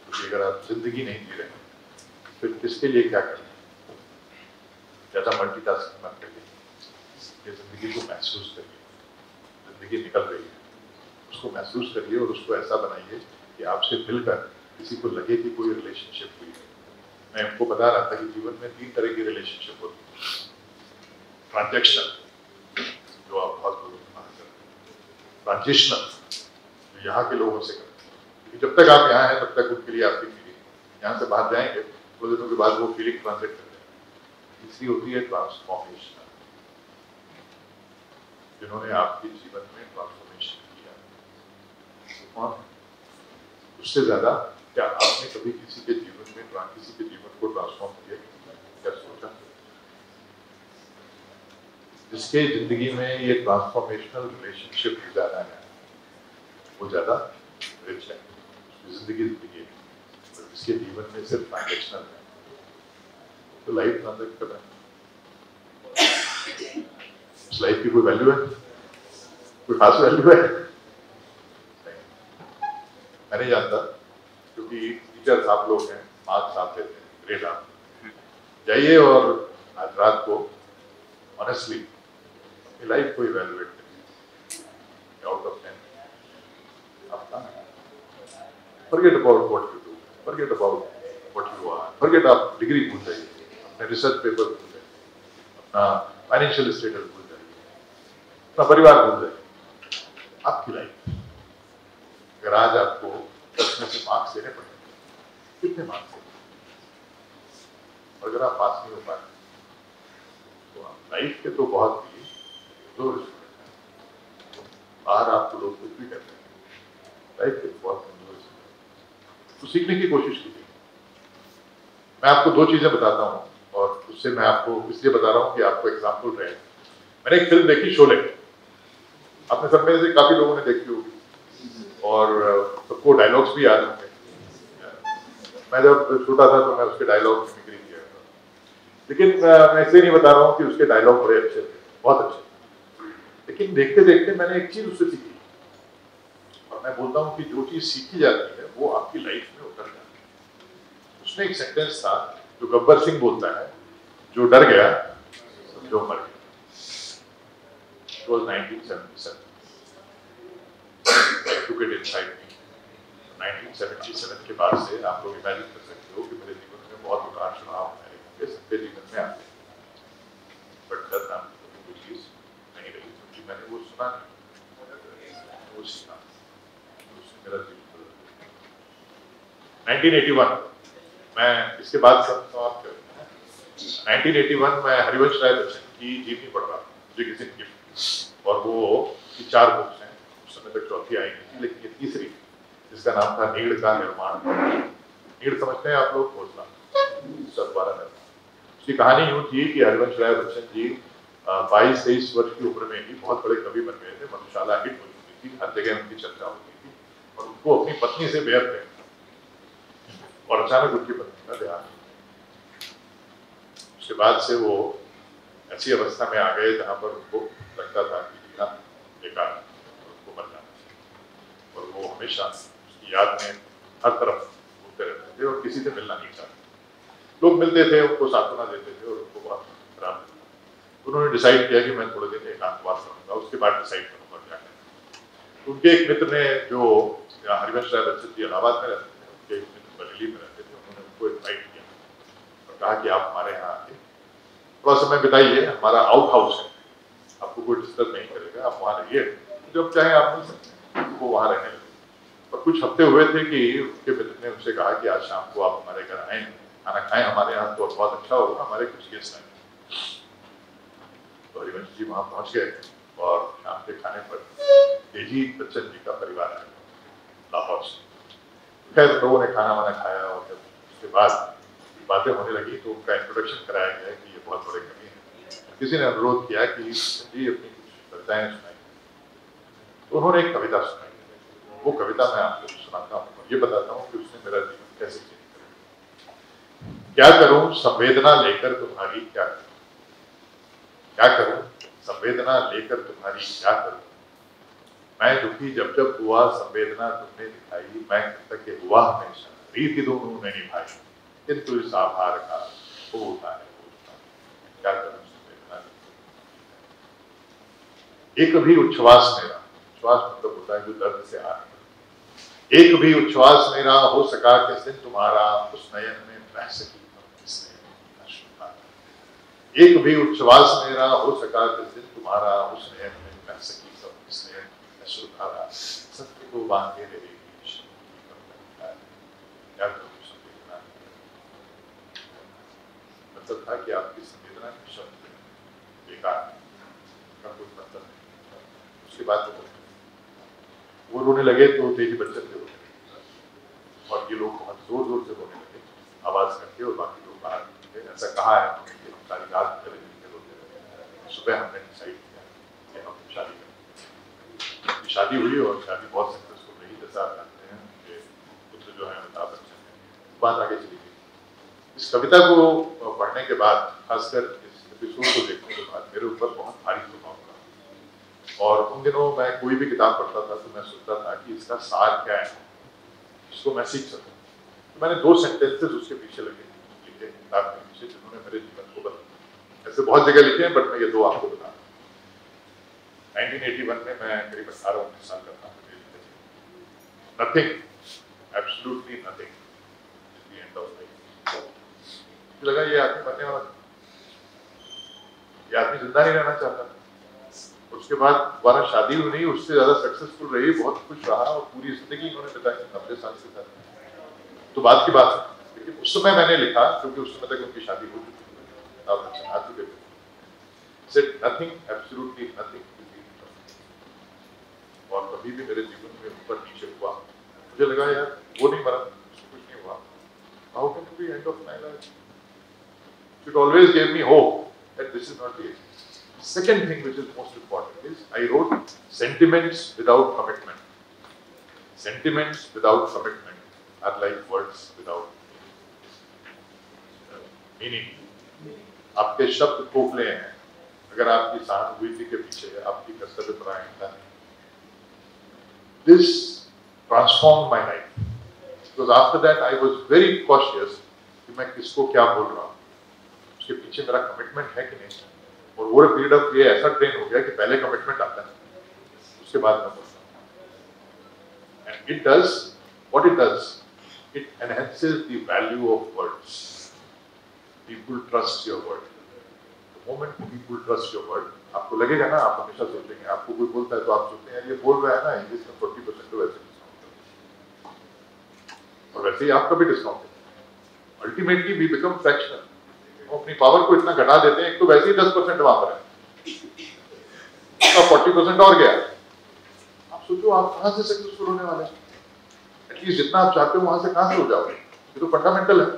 क्योंकि अगर आप जिंदगी नहीं जी रहे फिर किसके लिए क्या करें। ज्यादा मल्टीटास्किंग मत करिए, ये जिंदगी को महसूस करिए। जिंदगी निकल रही है, उसको महसूस करिए और उसको ऐसा बनाइए कि आपसे मिलकर किसी को लगे कि कोई रिलेशनशिप हुई है। मैं आपको बता रहा था कि जीवन में 3 तरह की रिलेशनशिप होती है। ट्रांजैक्शनल, जो आप बहुत लोगों से बात करते हैं, ट्रांजिशनल, जो यहाँ के लोगों से करते हैं, क्योंकि जब तक आप यहाँ हैं तब तक उनके लिए आपकी फीलिंग, यहाँ से बाहर जाएंगे 2 दिनों के बाद वो फीलिंग ट्रांसलेट कर देंगे। तीसरी होती है ट्रांसफॉर्मेशनल, जिन्होंने आपके जीवन में ट्रांसफॉर्मेशन किया। कौन है? उससे ज्यादा क्या आपने कभी किसी के जीवन को ट्रांसफॉर्म किया, क्या सोचा? जिसके जिंदगी में ये ट्रांसफॉर्मेशनल रिलेशनशिप गुजारा है, वो ज़्यादा रिच है, उसकी जिंदगी है, और जिसके जीवन में सिर्फ ट्रांजेक्शनल है, तो लाइफ ट्रांजेक्ट कर रहा है, उस लाइफ की कोई वैल्यू है, कोई खास वैल्यू है? मैं नहीं जानता, क्योंकि टीचर्स आप लोग हैं, मार्क्स आप देते हैं, ग्रेड आप जाइए और आज रात को ऑनेस्टली लाइफ को इवैल्यूएट करिए, आउट ऑफ 10 आप कहाँ हैं? Forget about what you do, forget about what you are, forget आप डिग्री भूल जाइए, अपने रिसर्च पेपर भूल जाइए, अपना फाइनेंशियल स्टेटस भूल जाइए, अपना परिवार भूल जाइए, आपकी लाइफ। अगर आज आपको 10 में से मार्क्स देने पड़े, कितने मार्क्स देने? और अगर आप पास नहीं हो पाए तो आप लाइफ के तो बहुत ही जोर से बाहर आपको लोग कुछ भी कहते हैं, लाइफ के बहुत कमजोर से तो सीखने की कोशिश कीजिए। मैं आपको 2 चीजें बताता हूँ, और उससे मैं आपको इसलिए बता रहा हूँ कि आपको एग्जाम्पल रहे। मैंने एक फिल्म देखी, शोले, आपने सब में से काफी लोगों ने देखी होगी और सबको डायलॉग्स भी याद होंगे। मैं जब छोटा था तो मैं उसके डायलॉग मिमिक्री किया था, लेकिन मैं इसलिए नहीं बता रहा हूँ कि उसके डायलॉग बड़े अच्छे थे, बहुत अच्छे, लेकिन देखते देखते मैंने एक चीज उससे सीखी, और मैं बोलता हूँ कि जो चीज सीखी जाती है वो आपकी लाइफ में उतर जाती है। उसमें एक सेंटेंस था जो गब्बर सिंह बोलता है, जो डर गया जो मर गया। It was 1977. I took it inside me. 1977 के बाद से आप लोग इमेजिन कर सकते हो कि मेरे जीवन में बहुत उतार चढ़ाव आए होंगे, सबके जीवन में आते हैं, बट डर नाम की कोई चीज नहीं रही, क्योंकि मैंने वो सुना नहीं, वो सीखा, उससे मेरा जीवन बदल गया। 1981 मैं इसके बाद समाप्त करूँगा। 1981 में हरिवंश राय बच्चन की जीवनी पढ़ रहा था, मुझे किसी ने गिफ्ट, और वो 4 बुक्स हैं, उस समय तक चौथी आई नहीं थी, लेकिन ये तीसरी, जिसका नाम था नीड़ का निर्माण। नीड़ समझते हैं आप लोग? घोसला, सतवारा निर्माण। उसकी कहानी यूं थी कि हरिवंश राय बच्चन जी 22-23 वर्ष की उम्र में ही बहुत बड़े कवि बन गए थे, मधुशाला हिट हो चुकी थी, हर जगह उनकी चर्चा होती थी, और उनको अपनी पत्नी से बेहद प्रेम था, और अचानक उनकी पत्नी का देहांत। उसके बाद से वो ऐसी अवस्था में आ गए जहां पर उनको लगता था कि जीना बेकार है, उनको मरना है, और वो हमेशा उसकी याद में हर तरफ घूमते रहते थे और किसी से मिलना नहीं चाहते। लोग मिलते थे, उनको सांत्वना देते थे और उनको बहुत खराब लगता। उन्होंने डिसाइड किया कि मैं थोड़े दिन एकांतवास करूंगा, उसके बाद डिसाइड करूंगा क्या करना। उनके एक मित्र ने, जो हरिवंश राय बच्चन जी इलाहाबाद में रहते थे, उनके एक मित्र बरेली में रहते थे, उन्होंने उनको इन्वाइट किया और कहा कि आप हमारे यहाँ आके थोड़ा समय बिताइए, हमारा आउट हाउस है, आपको कोई डिस्टर्ब नहीं करेगा, आप वहाँ रहिए, जब चाहे आप मिल सकते हैं। वो वहाँ रहने लगे, और कुछ हफ्ते हुए थे कि उनके मित्र ने उनसे कहा कि आज शाम को आप हमारे घर आए, खाना खाएं हमारे यहाँ, तो बहुत अच्छा होगा, हमारे कुछ गेस्ट आए। तो हरिवंश जी वहाँ पहुँच गए, और शाम के खाने पर तेजी बच्चन जी का परिवार आया लाहौर से। खैर लोगों ने खाना वाना खाया, और जब उसके बाद बातें होने लगी तो उनका इंट्रोडक्शन कराया गया कि ये बहुत बड़े कवि हैं। किसी ने अनुरोध किया कि जी अपनी कुछ कविताएं सुनाई, तो उन्होंने एक कविता सुनाई। वो कविता मैं आपको सुनाता हूँ, ये बताता हूँ कि उसने मेरा जीवन कैसे चेंज किया। क्या करूं संवेदना लेकर तुम्हारी, क्या करूं, क्या करूं संवेदना लेकर तुम्हारी, क्या करूं मैं दुखी जब जब हुआ, संवेदना तुमने दिखाई, मैं कृतज्ञ हुआ हमेशा, रीति दोनों ने निभाई, किंतु इस आभार का वो होता है, क्या करूं संवेदना। एक भी उच्छ्वास मेरा, उच्छ्वास मतलब होता है जो दर्द से आ रहा है, एक भी उच्छ्वास मेरा हो सका किस दिन तुम्हारा, उस नयन में बह सकी किस नयन अश्रुधारा। एक भी उच्छ्वास मेरा हो सका किस दिन तुम्हारा, उस नयन में बह सकी सब किस नयन अश्रुधारा। सत्य को बांधे रहेगी क्या करूं संवेदना। मतलब था कि आपकी संवेदना के शब्द बेकार का कोई मतलब नहीं। उसके बाद वो रोने लगे तो तेजी बच्चन से रोने लगे, और ये लोग बहुत जोर जोर से रोने लगे आवाज करके, और बाकी लोग बाहर निकले। ऐसा कहा है कि हम सारी रात चले दिन रोते रहे। सुबह हमने डिसाइड किया कि हम शादी करें। शादी हुई और शादी बहुत सक्सेसफुल इस कविता को पढ़ने के बाद, खासकर इस एपिसोड को देखने के बाद मेरे ऊपर बहुत भारी प्रभाव पड़ा। और उन दिनों मैं कोई भी किताब पढ़ता था तो मैं सोचता था कि इसका सार क्या है, इसको मैं सीख सकूं। तो मैंने 2 सेंटेंसेस उसके पीछे लिखे किताब के पीछे, जिन्होंने मेरे जीवन को बदला। ऐसे बहुत जगह लिखे हैं, बट मैं ये 2 आपको बता रहा हूं। 1981 में मैं करीब 18-19 साल का था। Nothing, absolutely nothing is the end of life. मुझे लगा ये आदमी मरने वाला, ये आदमी जिंदा नहीं रहना चाहता। उसके बाद दोबारा शादी हुई नहीं, उससे ज्यादा सक्सेसफुल रही, बहुत खुश रहा और पूरी जिंदगी उन्होंने बिताई 90 साल के साथ। तो बात की बात है, लेकिन उस समय मैंने लिखा क्योंकि उस समय तक उनकी शादी हो चुकी थी, आप बच्चे आ चुके थे। Said nothing, absolutely nothing to be done। और कभी भी मेरे जीवन में ऊपर नीचे हुआ, मुझे लगा यार वो नहीं मरा, उसको कुछ नहीं हुआ। How can it be end of my life? It always gave me hope that this is not the end. Second thing which is most important is I wrote sentiments without commitment. Sentiments without commitment are like words without meaning. आपके शब्द खोखले हैं अगर आपकी सहानुभूति के पीछे है, आपकी कर्तव्यपरायणता है। This transformed my life because after that I was very cautious कि मैं किसको क्या बोल रहा हूँ, उसके पीछे मेरा कमिटमेंट है कि नहीं। और वो पीरियड ऑफ ये ऐसा ट्रेन हो गया कि पहले कमिटमेंट आता है, उसके बाद मैं बोलता हूँ। And it does what it does, it enhances the value of words. People trust your word. The moment people trust your word, आपको लगेगा ना, आप हमेशा सोचेंगे, आपको कोई बोलता है तो आप सोचते हैं यार ये बोल रहा है ना, इंग्लिश में 40% तो वैसे डिस्काउंट है और वैसे ही आपका भी डिस्काउंट है। Ultimately we become fractional. अपनी पावर को इतना घटा देते हैं, एक तो वैसे ही 10% वहां पर है, तो 40% और गया। आप सोचो आप कहां से सक्सेसफुल होने वाले हैं? एटलीस्ट जितना आप चाहते हो वहां से कहां से हो जाओगे? ये तो फंडामेंटल है।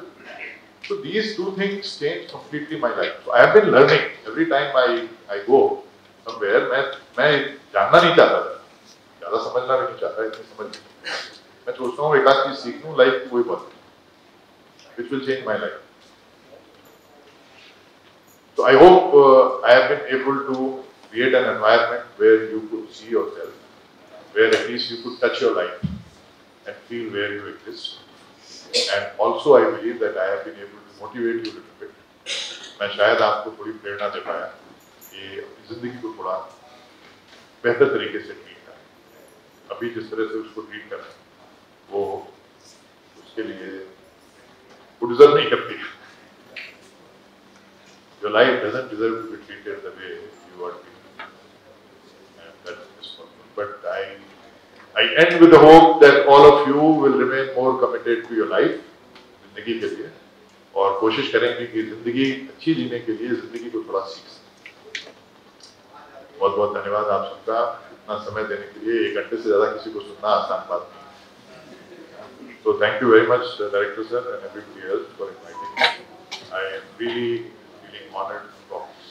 So these 2 things changed completely my life. So I have been learning every time I go somewhere. मैं जानना नहीं चाहता था, ज्यादा समझना भी नहीं चाहता, इतनी समझ नहीं। मैं सोचता हूँ एक आध चीज सीख लूं, लाइफ की वही बात है, which will change my life. So I hope I have been able to create an environment where you could see yourself, where at least you could touch your life and feel where you exist. And also I believe that I have been able to motivate you a little bit. मैं शायद आपको थोड़ी प्रेरणा दे पाया कि अपनी जिंदगी को थोड़ा बेहतर तरीके से ट्रीट करें। अभी जिस तरह से उसको ट्रीट कर रहे हैं वो उसके लिए वो डिजर्व नहीं करती। Your life doesn't deserve to be treated the way you are treated, and that is possible. But I end with the hope that all of you will remain more committed to your life, जिंदगी के लिए, और कोशिश करेंगे कि जिंदगी अच्छी जीने के लिए जिंदगी को थोड़ा सीख सकें। बहुत बहुत धन्यवाद आप सबका इतना समय देने के लिए। 1 घंटे से ज्यादा किसी को सुनना आसान बात नहीं। So thank you very much, Director Sir, and everybody else for inviting me. I am really honored to talk to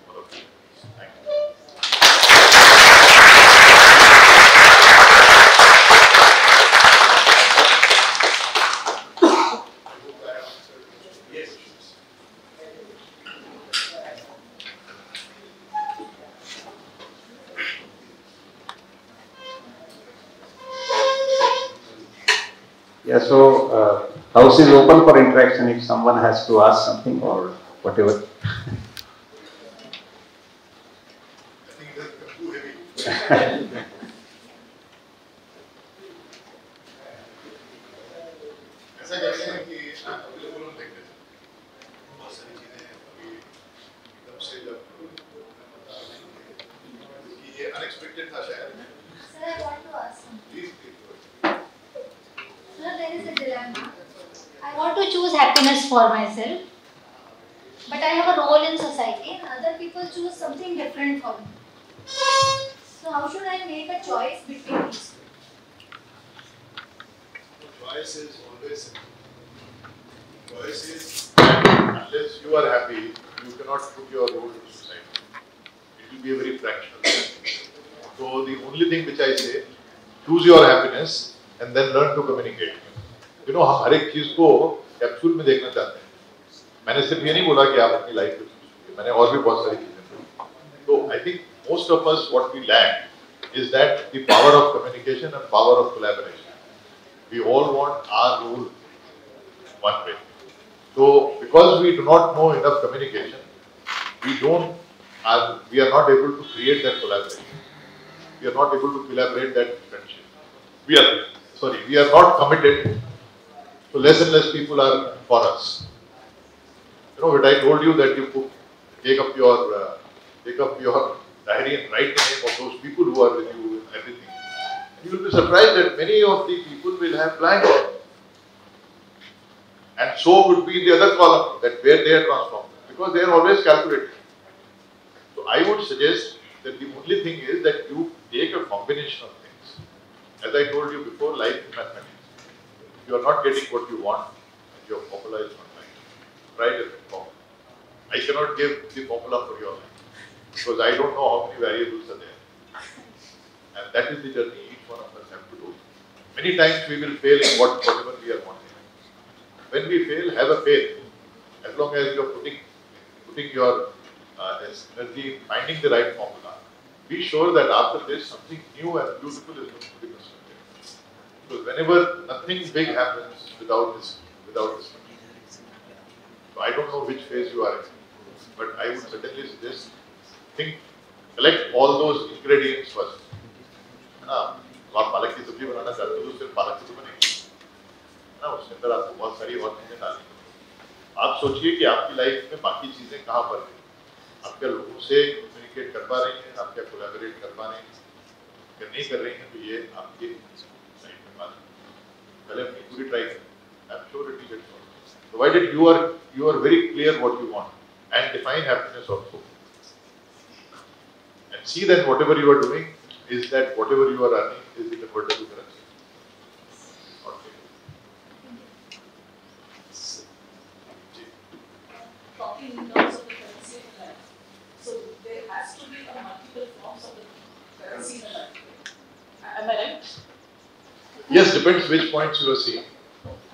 all of you. Thank you. Yes. Yeah, so house is open for interaction if someone has to ask something or whatever. I think it has become too heavy. ऐसा कहते हैं कि available हम देखते थे बहुत सारी चीजें अभी एकदम से जब कि ये अनएक्सपेक्टेड था शायद। Sir, I want to ask something. Please. Sir, there is a dilemma. I want to choose happiness for myself. But I have a role in society and other people choose something different for me. So how should I make a choice between these two? Choice is always simple. Choice is unless you are happy, you cannot put your role in society. It will be a very fractional. So the only thing which I say, choose your happiness and then learn to communicate. You know, हम हर एक चीज को capsule में देखना चाहते हैं। मैंने सिर्फ ये नहीं बोला कि आप अपनी लाइफ में चूज कीजिए, मैंने और भी बहुत सारी चीजें बोली। तो I think most of us what we lack is that the power of communication and power of collaboration. We all want our role one way. So because we do not know enough communication, we are not able to create that collaboration. We are not able to collaborate that friendship. We are not committed. So less and less people are for us. You know, when I told you that you take up your diary and write the name of those people who are with you and everything, you will be surprised that many of the people will have blanks. And so would be the other column, that where they are transformed, because they are always calculated. So I would suggest that the only thing is that you take a combination of things. As I told you before, life is mathematics. If you are not getting what you want, your formula is not right. Try different formula. I cannot give the formula for your life, because I don't know how many variables are there. And that is the journey each one of us have to do. Many times we will fail in whatever we are wanting. When we fail, have a faith. As long as you are putting your energy in finding the right formula, be sure that after this, something new and beautiful is going to be constructed. Because whenever nothing big happens without this. So I don't know which phase you are in, but I would certainly suggest collect all those ingredients first. आप पालक की सब्जी बनाना चाहते हो तो सिर्फ पालक से तो बनेगी ना, उसके अंदर आपको बहुत सारी और चीजें डालनी। आप सोचिए कि आपकी लाइफ में बाकी चीजें कहाँ पर हैं। आप क्या लोगों से कम्युनिकेट कर पा रही हैं, आप क्या कोलैबोरेट कर पा रहे हैं, अगर नहीं कर रही हैं तो ये आपके साइड में बात है। पहले अपनी पूरी ट्राई करें। I am sure it will get solved, provided you are very clear what you want and define happiness also, and see that whatever you are doing is that whatever you are earning is the convertible currency. Talking in terms of the currency in life, so there has to be a multiple forms of the currency in life. Am I right? Yes, depends which points you are seeing.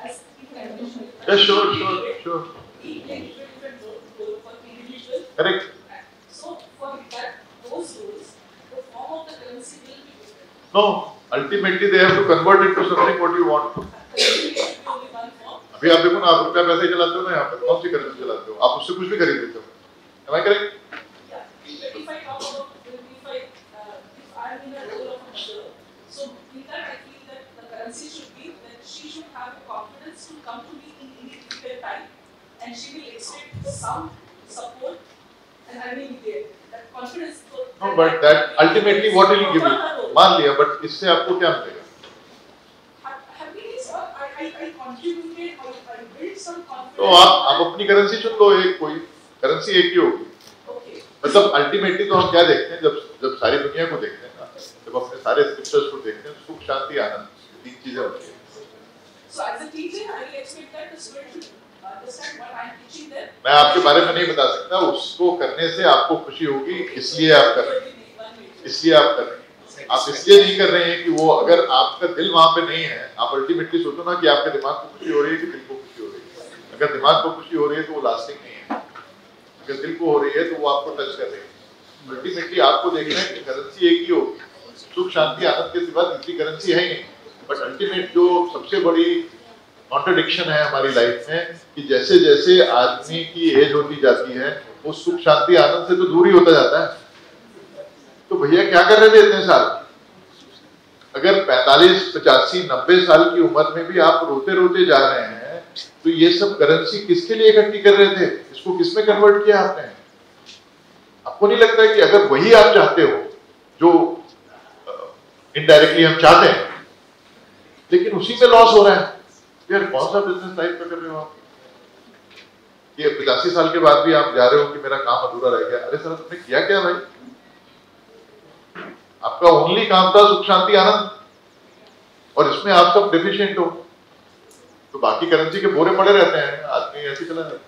As individual. Yeah, sure. Different role for individual. Correct. So for those rules, the form of the currency will be different. No, ultimately they have to convert it to something what you want. Currency has to be only one form. अभी आप देखो ना, आप रुपया पैसे चलाते हो ना, यहाँ पर कौन सी करेंसी चलाते हो, आप उससे कुछ भी खरीद लेते हो। Am I correct? Yeah. If I talk about if I am in a role of a mother, so in that I feel that the currency should be that she should have the confidence to come to me in any given time, and she will expect some support, and I will be there. That confidence. No, but that ultimately what will you give you? मान लिया, but इससे आपको क्या मिलेगा? Happiness, or I contributed, or I built some confidence. तो आप अपनी currency चुन लो, एक कोई करेंसी एक ही होगी। Okay. मतलब अल्टीमेटली तो हम क्या देखते हैं, जब सारी दुनिया को देखते हैं ना, जब अपने सारे स्क्रिप्चर्स को देखते हैं, सुख शांति आनंद, तीन चीजें होती हैं। So as a teacher, I will expect that the student should understand what I am teaching them. मैं आपके बारे में नहीं बता सकता, उसको करने से आपको खुशी होगी, इसलिए आप कर रहे हैं, इसलिए आप कर रहे हैं। आप इसलिए नहीं कर रहे हैं कि वो, अगर आपका दिल वहां पे नहीं है, आप अल्टीमेटली सोचो ना कि आपके दिमाग को खुशी हो रही है कि दिल को खुशी हो रही है। अगर दिमाग को खुशी हो रही है तो वो लास्टिंग नहीं है, अगर दिल को हो रही है तो वो आपको टच कर रही है। अल्टीमेटली आपको देखना है कि करेंसी एक ही होगी, सुख शांति आनंद के सिवा दूसरी करेंसी है ही नहीं। बट अल्टीमेट जो सबसे बड़ी कॉन्ट्रडिक्शन है हमारी लाइफ में कि जैसे जैसे आदमी की एज होती जाती है, वो सुख शांति आनंद से तो दूर ही होता जाता है। तो भैया क्या कर रहे थे इतने साल? अगर 45, 85, 90 साल की उम्र में भी आप रोते रोते जा रहे हैं, तो ये सब करेंसी किसके लिए इकट्ठी कर रहे थे? इसको किसमें कन्वर्ट किया आपने? आपको नहीं लगता है कि अगर वही आप चाहते हो जो इनडायरेक्टली हम चाहते हैं, लेकिन उसी में लॉस हो रहा है, यार कौन सा बिजनेस टाइप का कर रहे हो आप? ये 85 साल के बाद भी आप जा रहे हो कि मेरा काम अधूरा रह गया। अरे सर, तुमने किया क्या भाई? आपका ओनली काम था सुख शांति आनंद, और इसमें आप सब डेफिशिएंट हो, तो बाकी करेंसी के बोरे पड़े रहते हैं, आदमी ऐसे चला जाता है।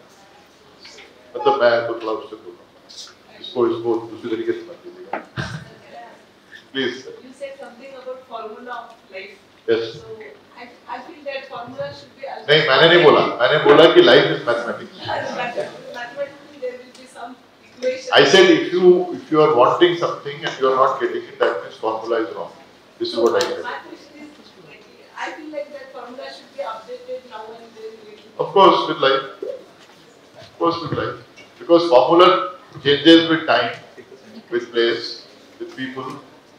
मतलब मैं तो थोड़ा उससे बोल रहा हूँ, इसको दूसरी तरीके से मत लीजिएगा please. You said something about formula of life. Yes. So I feel that formula should be. नहीं, मैंने नहीं बोला, मैंने बोला कि life is mathematics. I said if you are wanting something and you are not getting it, that means formula is wrong. This is what I said. My question is, I feel like that formula should be updated now and then. Of course, with life. Of course, with life. Because formula changes with time, with place, with people,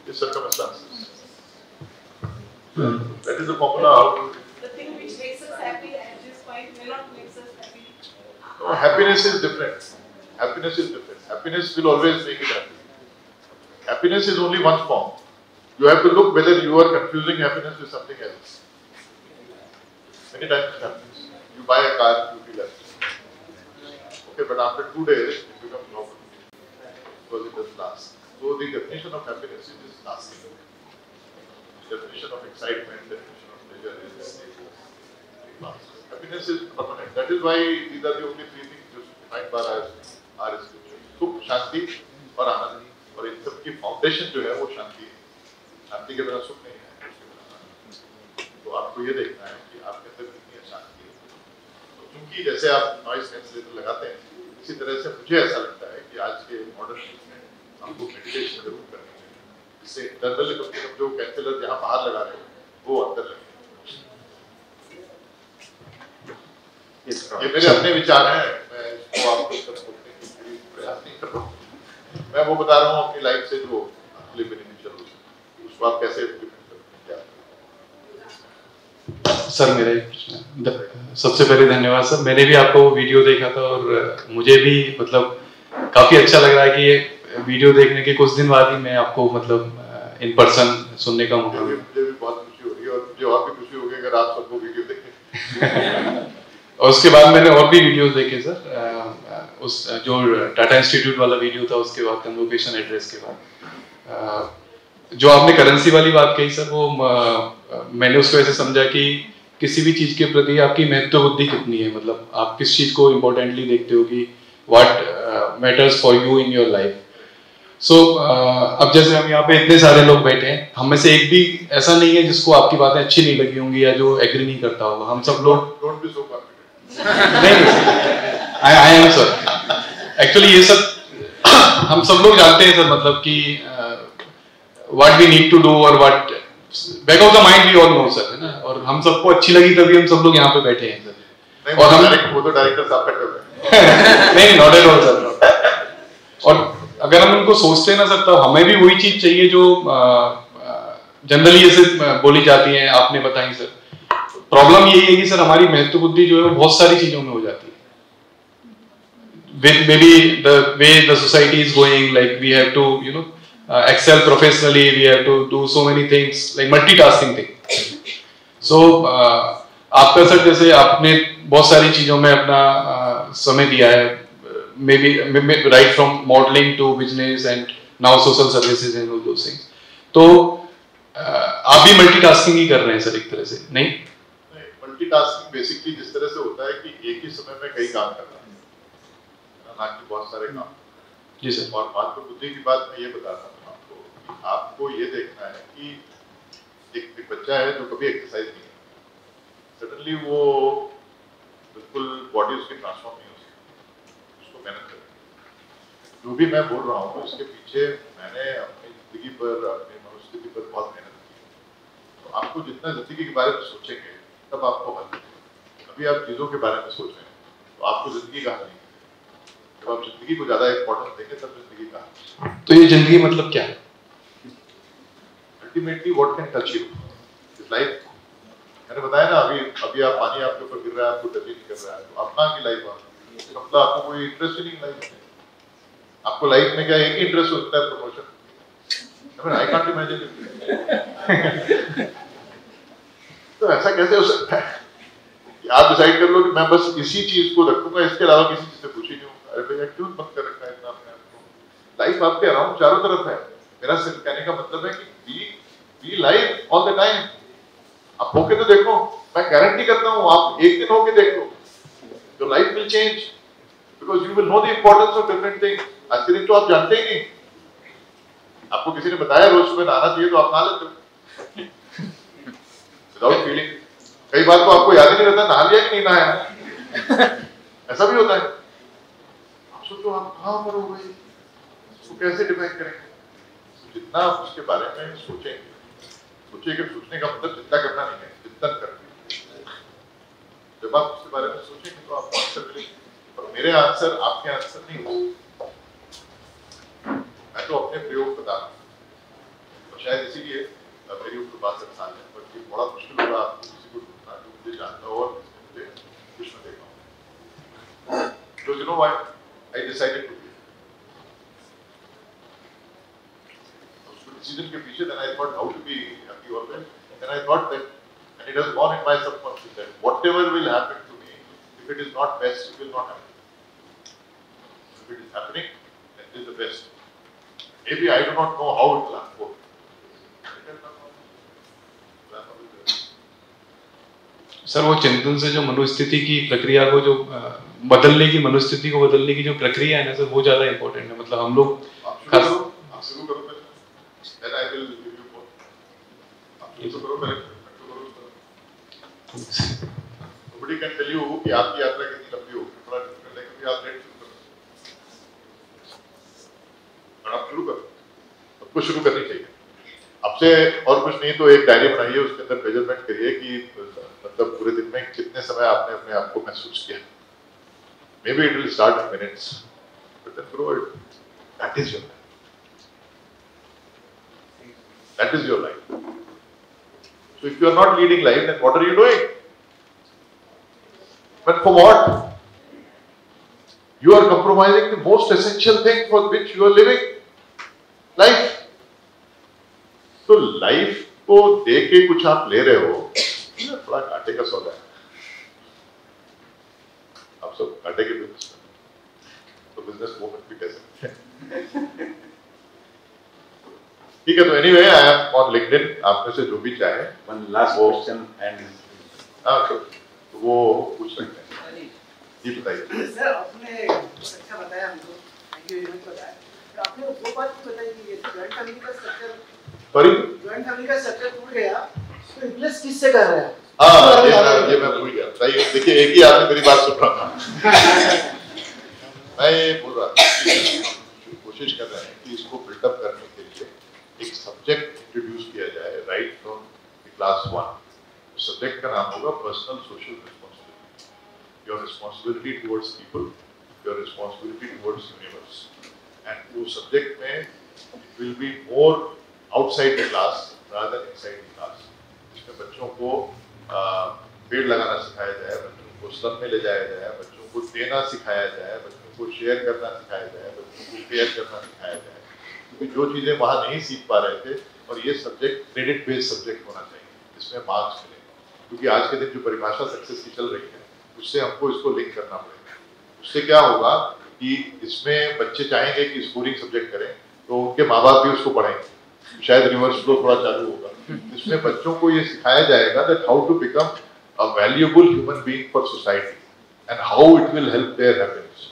with circumstances. That is the formula. The thing which makes us happy at this point may not make us happy. No, happiness is different. Happiness is different. Happiness will always make it happy. Happiness is only one form. You have to look whether you are confusing happiness with something else. Many times it happens. You buy a car, you feel happy. Okay, but after 2 days, it becomes normal. Because it doesn't last. So the definition of happiness is lasting. The definition of excitement, definition of pleasure is happiness is permanent. That is why these are the only three things which defined by our spiritual. सुख, शांति और आनंद. और इन सब की foundation जो है वो शांति है. शांति के बिना सुख नहीं है. तो आपको ये देखना है कि आपके अंदर कितनी शांति है. तो क्योंकि जैसे आप नॉइज कैंसलेटर लगाते हैं, इसी तरह से मुझे ऐसा लगता है कि आज के मॉडर्न युग में आपको मेडिटेशन जरूर करनी चाहिए. इससे इंटरनल कम से कम जो कैंसलर यहाँ बाहर लगा रहे हैं वो अंदर लगे. ये मेरे अपने विचार हैं. मैं इसको आपको सब बोलने की प्रयास नहीं कर रहा हूँ. मैं वो बता रहा हूँ अपनी लाइफ से जो असली बेनिफिशियल हो सकता है. उसको आप कैसे इम्प्लीमेंट करते हैं? सर मेरा एक प्रश्न है. सबसे पहले धन्यवाद सर. मैंने भी आपको वीडियो देखा था और मुझे भी मतलब काफी अच्छा लग रहा है कि ये वीडियो देखने के कुछ दिन बाद ही मैं आपको मतलब इन पर्सन सुनने का मौका मिला. मुझे भी बहुत खुशी हो रही है और मुझे और भी खुशी होगी अगर आप सबको वीडियो देखें. और उसके बाद मैंने और भी वीडियोस देखे सर. उस जो टाटा इंस्टीट्यूट वाला वीडियो था, उसके बाद कन्वोकेशन एड्रेस के बाद जो आपने करेंसी वाली बात कही सर, वो मैंने उसको ऐसे समझा कि किसी भी चीज के प्रति आपकी महत्व बुद्धि कितनी है. मतलब आप किस चीज को इम्पोर्टेंटली देखते हो कि what matters for you in your life. So अब जैसे हम यहाँ पे इतने सारे लोग बैठे हैं, हम में से एक भी ऐसा नहीं है जिसको आपकी बातें अच्छी नहीं लगी होंगी या जो एग्री नहीं करता होगा. हम सब लोग डोंट बी सो कॉन्फिडेंट. नहीं, आई एम सर. एक्चुअली ये सब हम सब लोग जानते हैं सर, मतलब कि what we need to do और what back of the mind we all know sir, है ना. और हम सबको अच्छी लगी तभी हम सब लोग यहाँ पे बैठे हैं सर. नहीं, और हम वो तो डायरेक्टर साहब का कर रहे हैं. नहीं, नॉट एट ऑल सर. और अगर हम उनको सोचते हैं ना सर, तो हमें भी वही चीज चाहिए जो जनरली ऐसे बोली जाती है, आपने बताई सर. प्रॉब्लम यही है कि सर हमारी महत्व बुद्धि जो है वो बहुत सारी चीजों में हो जाती है. With maybe the way the society is going, like we have to, you know, excel professionally, we have to do so many things, like multitasking thing. So आपका सर जैसे आपने बहुत सारी चीजों में अपना समय दिया है, maybe right from modeling to business and now social services and all those things. तो आप भी मल्टीटास्किंग ही कर रहे हैं सर एक तरह से, नहीं? मल्टीटास्किंग बेसिकली जिस तरह से होता है कि एक ही समय में कई काम करना है, ना कि बहुत सारे काम. जी सर. और महत्व बुद्धि की बात मैं ये बता रहा हूँ आपको कि आपको ये देखना है कि एक बच्चा है जो कभी एक्सरसाइज नहीं करता, सडनली वो बिल्कुल बॉडी उसकी ट्रांसफॉर्म नहीं हो सकती. उसको मेहनत करनी. जो भी मैं बोल रहा हूँ इसके पीछे मैंने अपनी जिंदगी पर, अपनी मनोस्थिति पर बहुत मेहनत की. तो आपको जितना जिंदगी के बारे में सोचेंगे तब आपको हल मिलेगा. अभी आप चीजों के बारे में सोच रहे हैं तो आपको जिंदगी का हल नहीं. जब आप जिंदगी को ज्यादा इंपॉर्टेंस देंगे तब जिंदगी का हल. तो ये जिंदगी मतलब क्या है? Ultimately what can touch you is life. मैंने बताया ना, अभी आप पानी आपके ऊपर गिर रहा है, आपको टच ही नहीं कर रहा है, तो अपना की लाइफ मतलब आपको कोई इंटरेस्ट ही नहीं लाइफ में. आपको लाइफ में क्या एक ही इंटरेस्ट होता है, प्रमोशन. I can't imagine. तो ऐसा कैसे हो सकता है? आप डिसाइड कर लो कि मैं बस इसी चीज को रखूंगा, इसके अलावा किसी चीज से पूछ ही नहीं होगा. अरे भैया क्यों बंद कर रखा है इतना अपने आप को? लाइफ आपके अराउंड चारों तरफ है. मेरा सिर्फ कहने का मतलब है कि be life all the time. आप होके तो देखो, मैं गारंटी करता हूँ आप एक दिन होके देख लो, तो life will change because you will know the importance of different things. आज के दिन तो आप जानते ही नहीं. आपको किसी ने बताया रोज सुबह नहाना चाहिए तो आप नहा लेते हो विदाउट फीलिंग. कई बार तो आपको याद ही नहीं रहता नहा लिया कि नहीं नहाया. ऐसा भी होता है. आप सोचो आप कहाँ पर हो गए, उसको कैसे डिफाइन करेंगे? जितना आप उसके बारे में सोचेंगे, सोचिए, सोचने का मतलब चिंता करना नहीं है, चिंतन करना। जब आप उसके बारे में सोचेंगे तो आपको आंसर मिलेंगे, और मेरे आंसर आपके आंसर नहीं हो। मैं तो अपने प्रयोग बता रहा हूँ, और शायद इसीलिए मेरी उम्र 62 साल है, बट ये बड़ा मुश्किल होगा आपको किसी को ढूंढना जो मुझे जानता हो और मुझे विश्व देखा हो। तो you know what I decided to be, उसको डिसीजन के पीछे then I thought how to be happy always, and I thought that, and it has gone in my subconscious that whatever will happen to me, if it is not best, it will not happen. If it is happening, then it is the best. Maybe I do not know how it will unfold. Sir वो चिंतन से जो मनोस्थिति की प्रक्रिया को जो बदलने की, मनोस्थिति को बदलने की जो प्रक्रिया है ना सर, वो ज्यादा इम्पोर्टेंट है। मतलब हम लोग आप शुरू करो पहले, then I will give you more. आप शुरू करो पहले। Nobody can tell you कि आपकी यात्रा कितनी लंबी होगी, थोड़ा डिफिकल्ट है क्योंकि आप लेट शुरू करो, और आप शुरू करो, सबको शुरू करनी चाहिए। आपसे और कुछ नहीं तो एक डायरी बनाइए, उसके अंदर मेजरमेंट करिए कि मतलब पूरे दिन में कितने समय आपने अपने आप को महसूस किया। Maybe it will start in minutes, but then grow it. That is your life. That is your life. So if you are not leading life, then what are you doing? But for what? You are compromising the most essential thing for which you are living. Life. तो life को दे के कुछ आप ले रहे हो, थोड़ा घाटे का सौदा है। आप सब घाटे के बिजनेस में, तो बिजनेस वूमेन भी कह सकते हैं। ठीक है, तो anyway I am on LinkedIn, आप में से जो भी चाहे। वन लास्ट क्वेश्चन एंड तो वो पूछ सकते हैं। जी बताइए सर, आपने अच्छा बताया हमको, थैंक यू वेरी मच बताया। तो आपने वो बात बताई कि ये जॉइंट फैमिली का स्ट्रक्चर, जॉइंट फैमिली का स्ट्रक्चर टूट गया, तो रिप्लेस किससे कर रहे हैं? हाँ, ये मैं भूल गया। बताइए, देखिए एक ही आदमी मेरी बात सुन रहा था। मैं ये बोल रहा था कि कोशिश कर रहे हैं कि इसको बिल्डअप करने के लिए एक सब्जेक्ट इंट्रोड्यूस किया जाए राइट फ्रॉम क्लास 1। सब्जेक्ट का नाम होगा personal social responsibility, your responsibility towards people, your responsibility towards universe. And वो सब्जेक्ट में it will be more outside the class rather than inside the class. इसमें बच्चों को पेड़ लगाना सिखाया जाए, बच्चों को स्लम में ले जाया जाए, बच्चों को देना सिखाया जाए, बच्चों को शेयर करना सिखाया जाए, बच्चों को केयर करना सिखाया जाए, क्योंकि जो चीज़ें वहाँ नहीं सीख पा रहे थे। और ये सब्जेक्ट क्रेडिट बेस्ड सब्जेक्ट होना चाहिए, इसमें मार्क्स मिले, क्योंकि आज के दिन जो परिभाषा सक्सेस की चल रही है उससे हमको इसको लिंक करना पड़ेगा। उससे क्या होगा कि इसमें बच्चे चाहेंगे कि स्कोरिंग सब्जेक्ट करें, तो उनके माँ बाप भी उसको पढ़ेंगे, शायद रिवर्स फ्लो थोड़ा चालू होगा। इसमें बच्चों को ये सिखाया जाएगा that how to become a valuable human being for society and how it will help their happiness.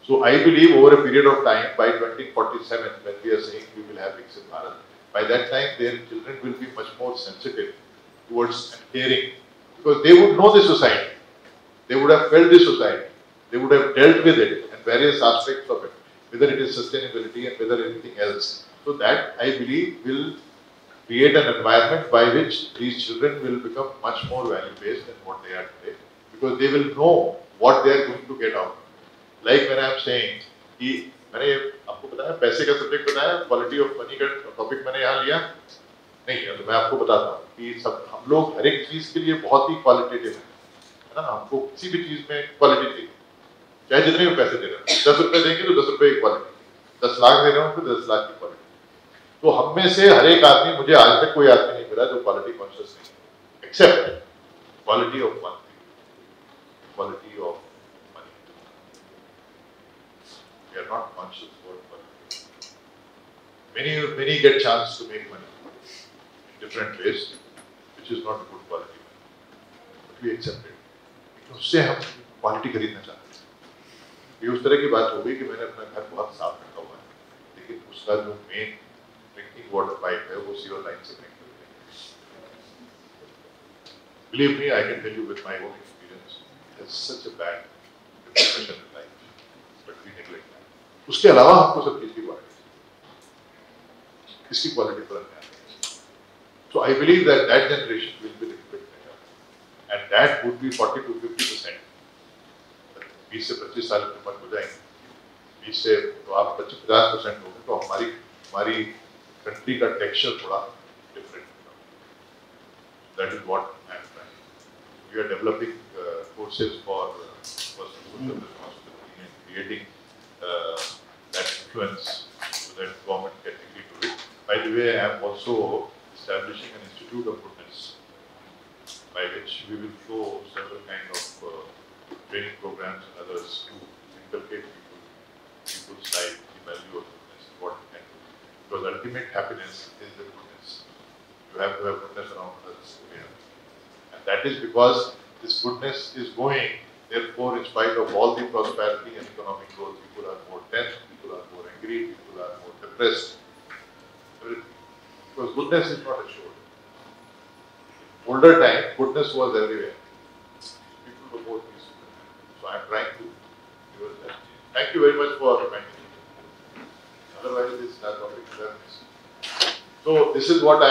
So I believe over a period of time, by 2047, when we are saying we will have Viksit Bharat, by that time their children will be much more sensitive towards and caring, because they would know the society, they would have felt the society, they would have dealt with it and various aspects of it, whether it is sustainability and whether anything else. So that I believe will create an environment by which these children will become much more value-based than what they are today, because they will know what they are going to get out. Like when I am saying कि मैंने आपको बताया पैसे का subject बताया, quality of money का topic मैंने यहाँ लिया नहीं है, तो मैं आपको बताता हूँ कि सब हम लोग हर एक चीज के लिए बहुत ही क्वालिटेटिव है ना। हमको किसी भी चीज में क्वालिटी चाहिए, चाहे जितने भी पैसे दे रहे हैं, 10 रुपए देंगे तो 10 रुपए की क्वालिटी, 10 लाख दे रहे हो तो 10 लाख की क्वालिटी। तो हम में से हर एक आदमी, मुझे आज तक कोई आदमी नहीं मिला जो क्वालिटी कॉन्शियस नहीं है, except quality of one thing, quality of we are not conscious about money. Many get chance to make money in different ways, which is not a good quality, but we accept it. उससे हम quality खरीदना चाहते हैं। ये उस तरह की बात हो गई कि मैंने अपना घर बहुत साफ रखा हुआ है, लेकिन उसका जो मेन ड्रिंकिंग वाटर पाइप है वो सीवर लाइन से कनेक्ट करते हैं। Believe me, I can tell you with my own experience, it's such a bad impression in life, but we neglect that. उसके अलावा हमको सब चीज की क्वालिटी, इसकी क्वालिटी पर आते हैं. So I believe that that generation will be little bit better, and that would be 40 to 50%. 20 से 25 साल की उम्र हो जाएंगे, 20 से तो आप 50% होंगे, तो हमारी कंट्री का टेक्सचर थोड़ा डिफरेंट होगा. That is what I am trying. We are developing courses for social responsibility and creating that influence so that government can agree to it. By the way, I am also establishing an institute of goodness, by which we will show several kind of training programs and others to inculcate people's life, the value of goodness, what we can do. Because ultimate happiness is the goodness. You have to have goodness around others. And that is because this goodness is going, therefore, in spite of all the prosperity and economic growth, people are more tense, people are more angry, people are more depressed. Because goodness is not assured. Older time, goodness was everywhere. People were more peaceful. So I am trying to give us that. Thank you very much for reminding me. Otherwise, this topic would have missed. So this is what I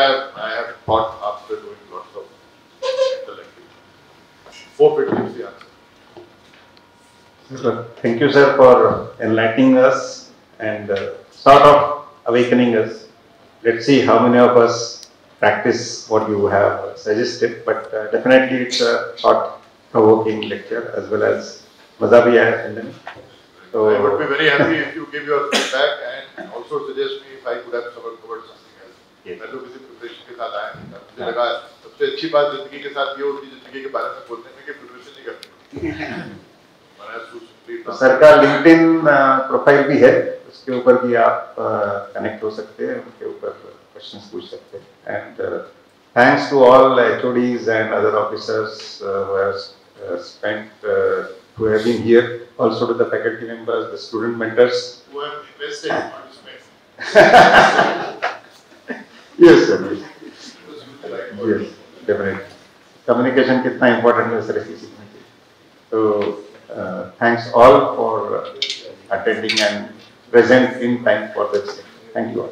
have thought after doing lots of intellectual. Hope it gives the answer. Thank you, sir, for enlightening us and sort of awakening us. Let's see how many of us practice what you have suggested, but definitely it's a thought-provoking lecture as well as maza bhi aaya sundne mein. So I would be very happy if you give your feedback and also suggest me if I could have covered something else. मैं तो किसी preparation के साथ आया नहीं था. मुझे लगा सबसे अच्छी बात जिंदगी के साथ ये होती है जिंदगी के बारे में बोलने में कि प्रिपरेशन नहीं करनी. तो सर का लिंक्डइन प्रोफाइल भी है, उसके ऊपर भी आप कनेक्ट हो सकते हैं, उनके ऊपर क्वेश्चंस पूछ सकते हैं. And thanks to all HODs and other officers who have been here, also to the faculty members, the student mentors who have invested in participation. Yes, sir. Yes, definitely. Communication कितना important है sir इसी सीखने के. So thanks all for attending and present in time for this. Thank you all.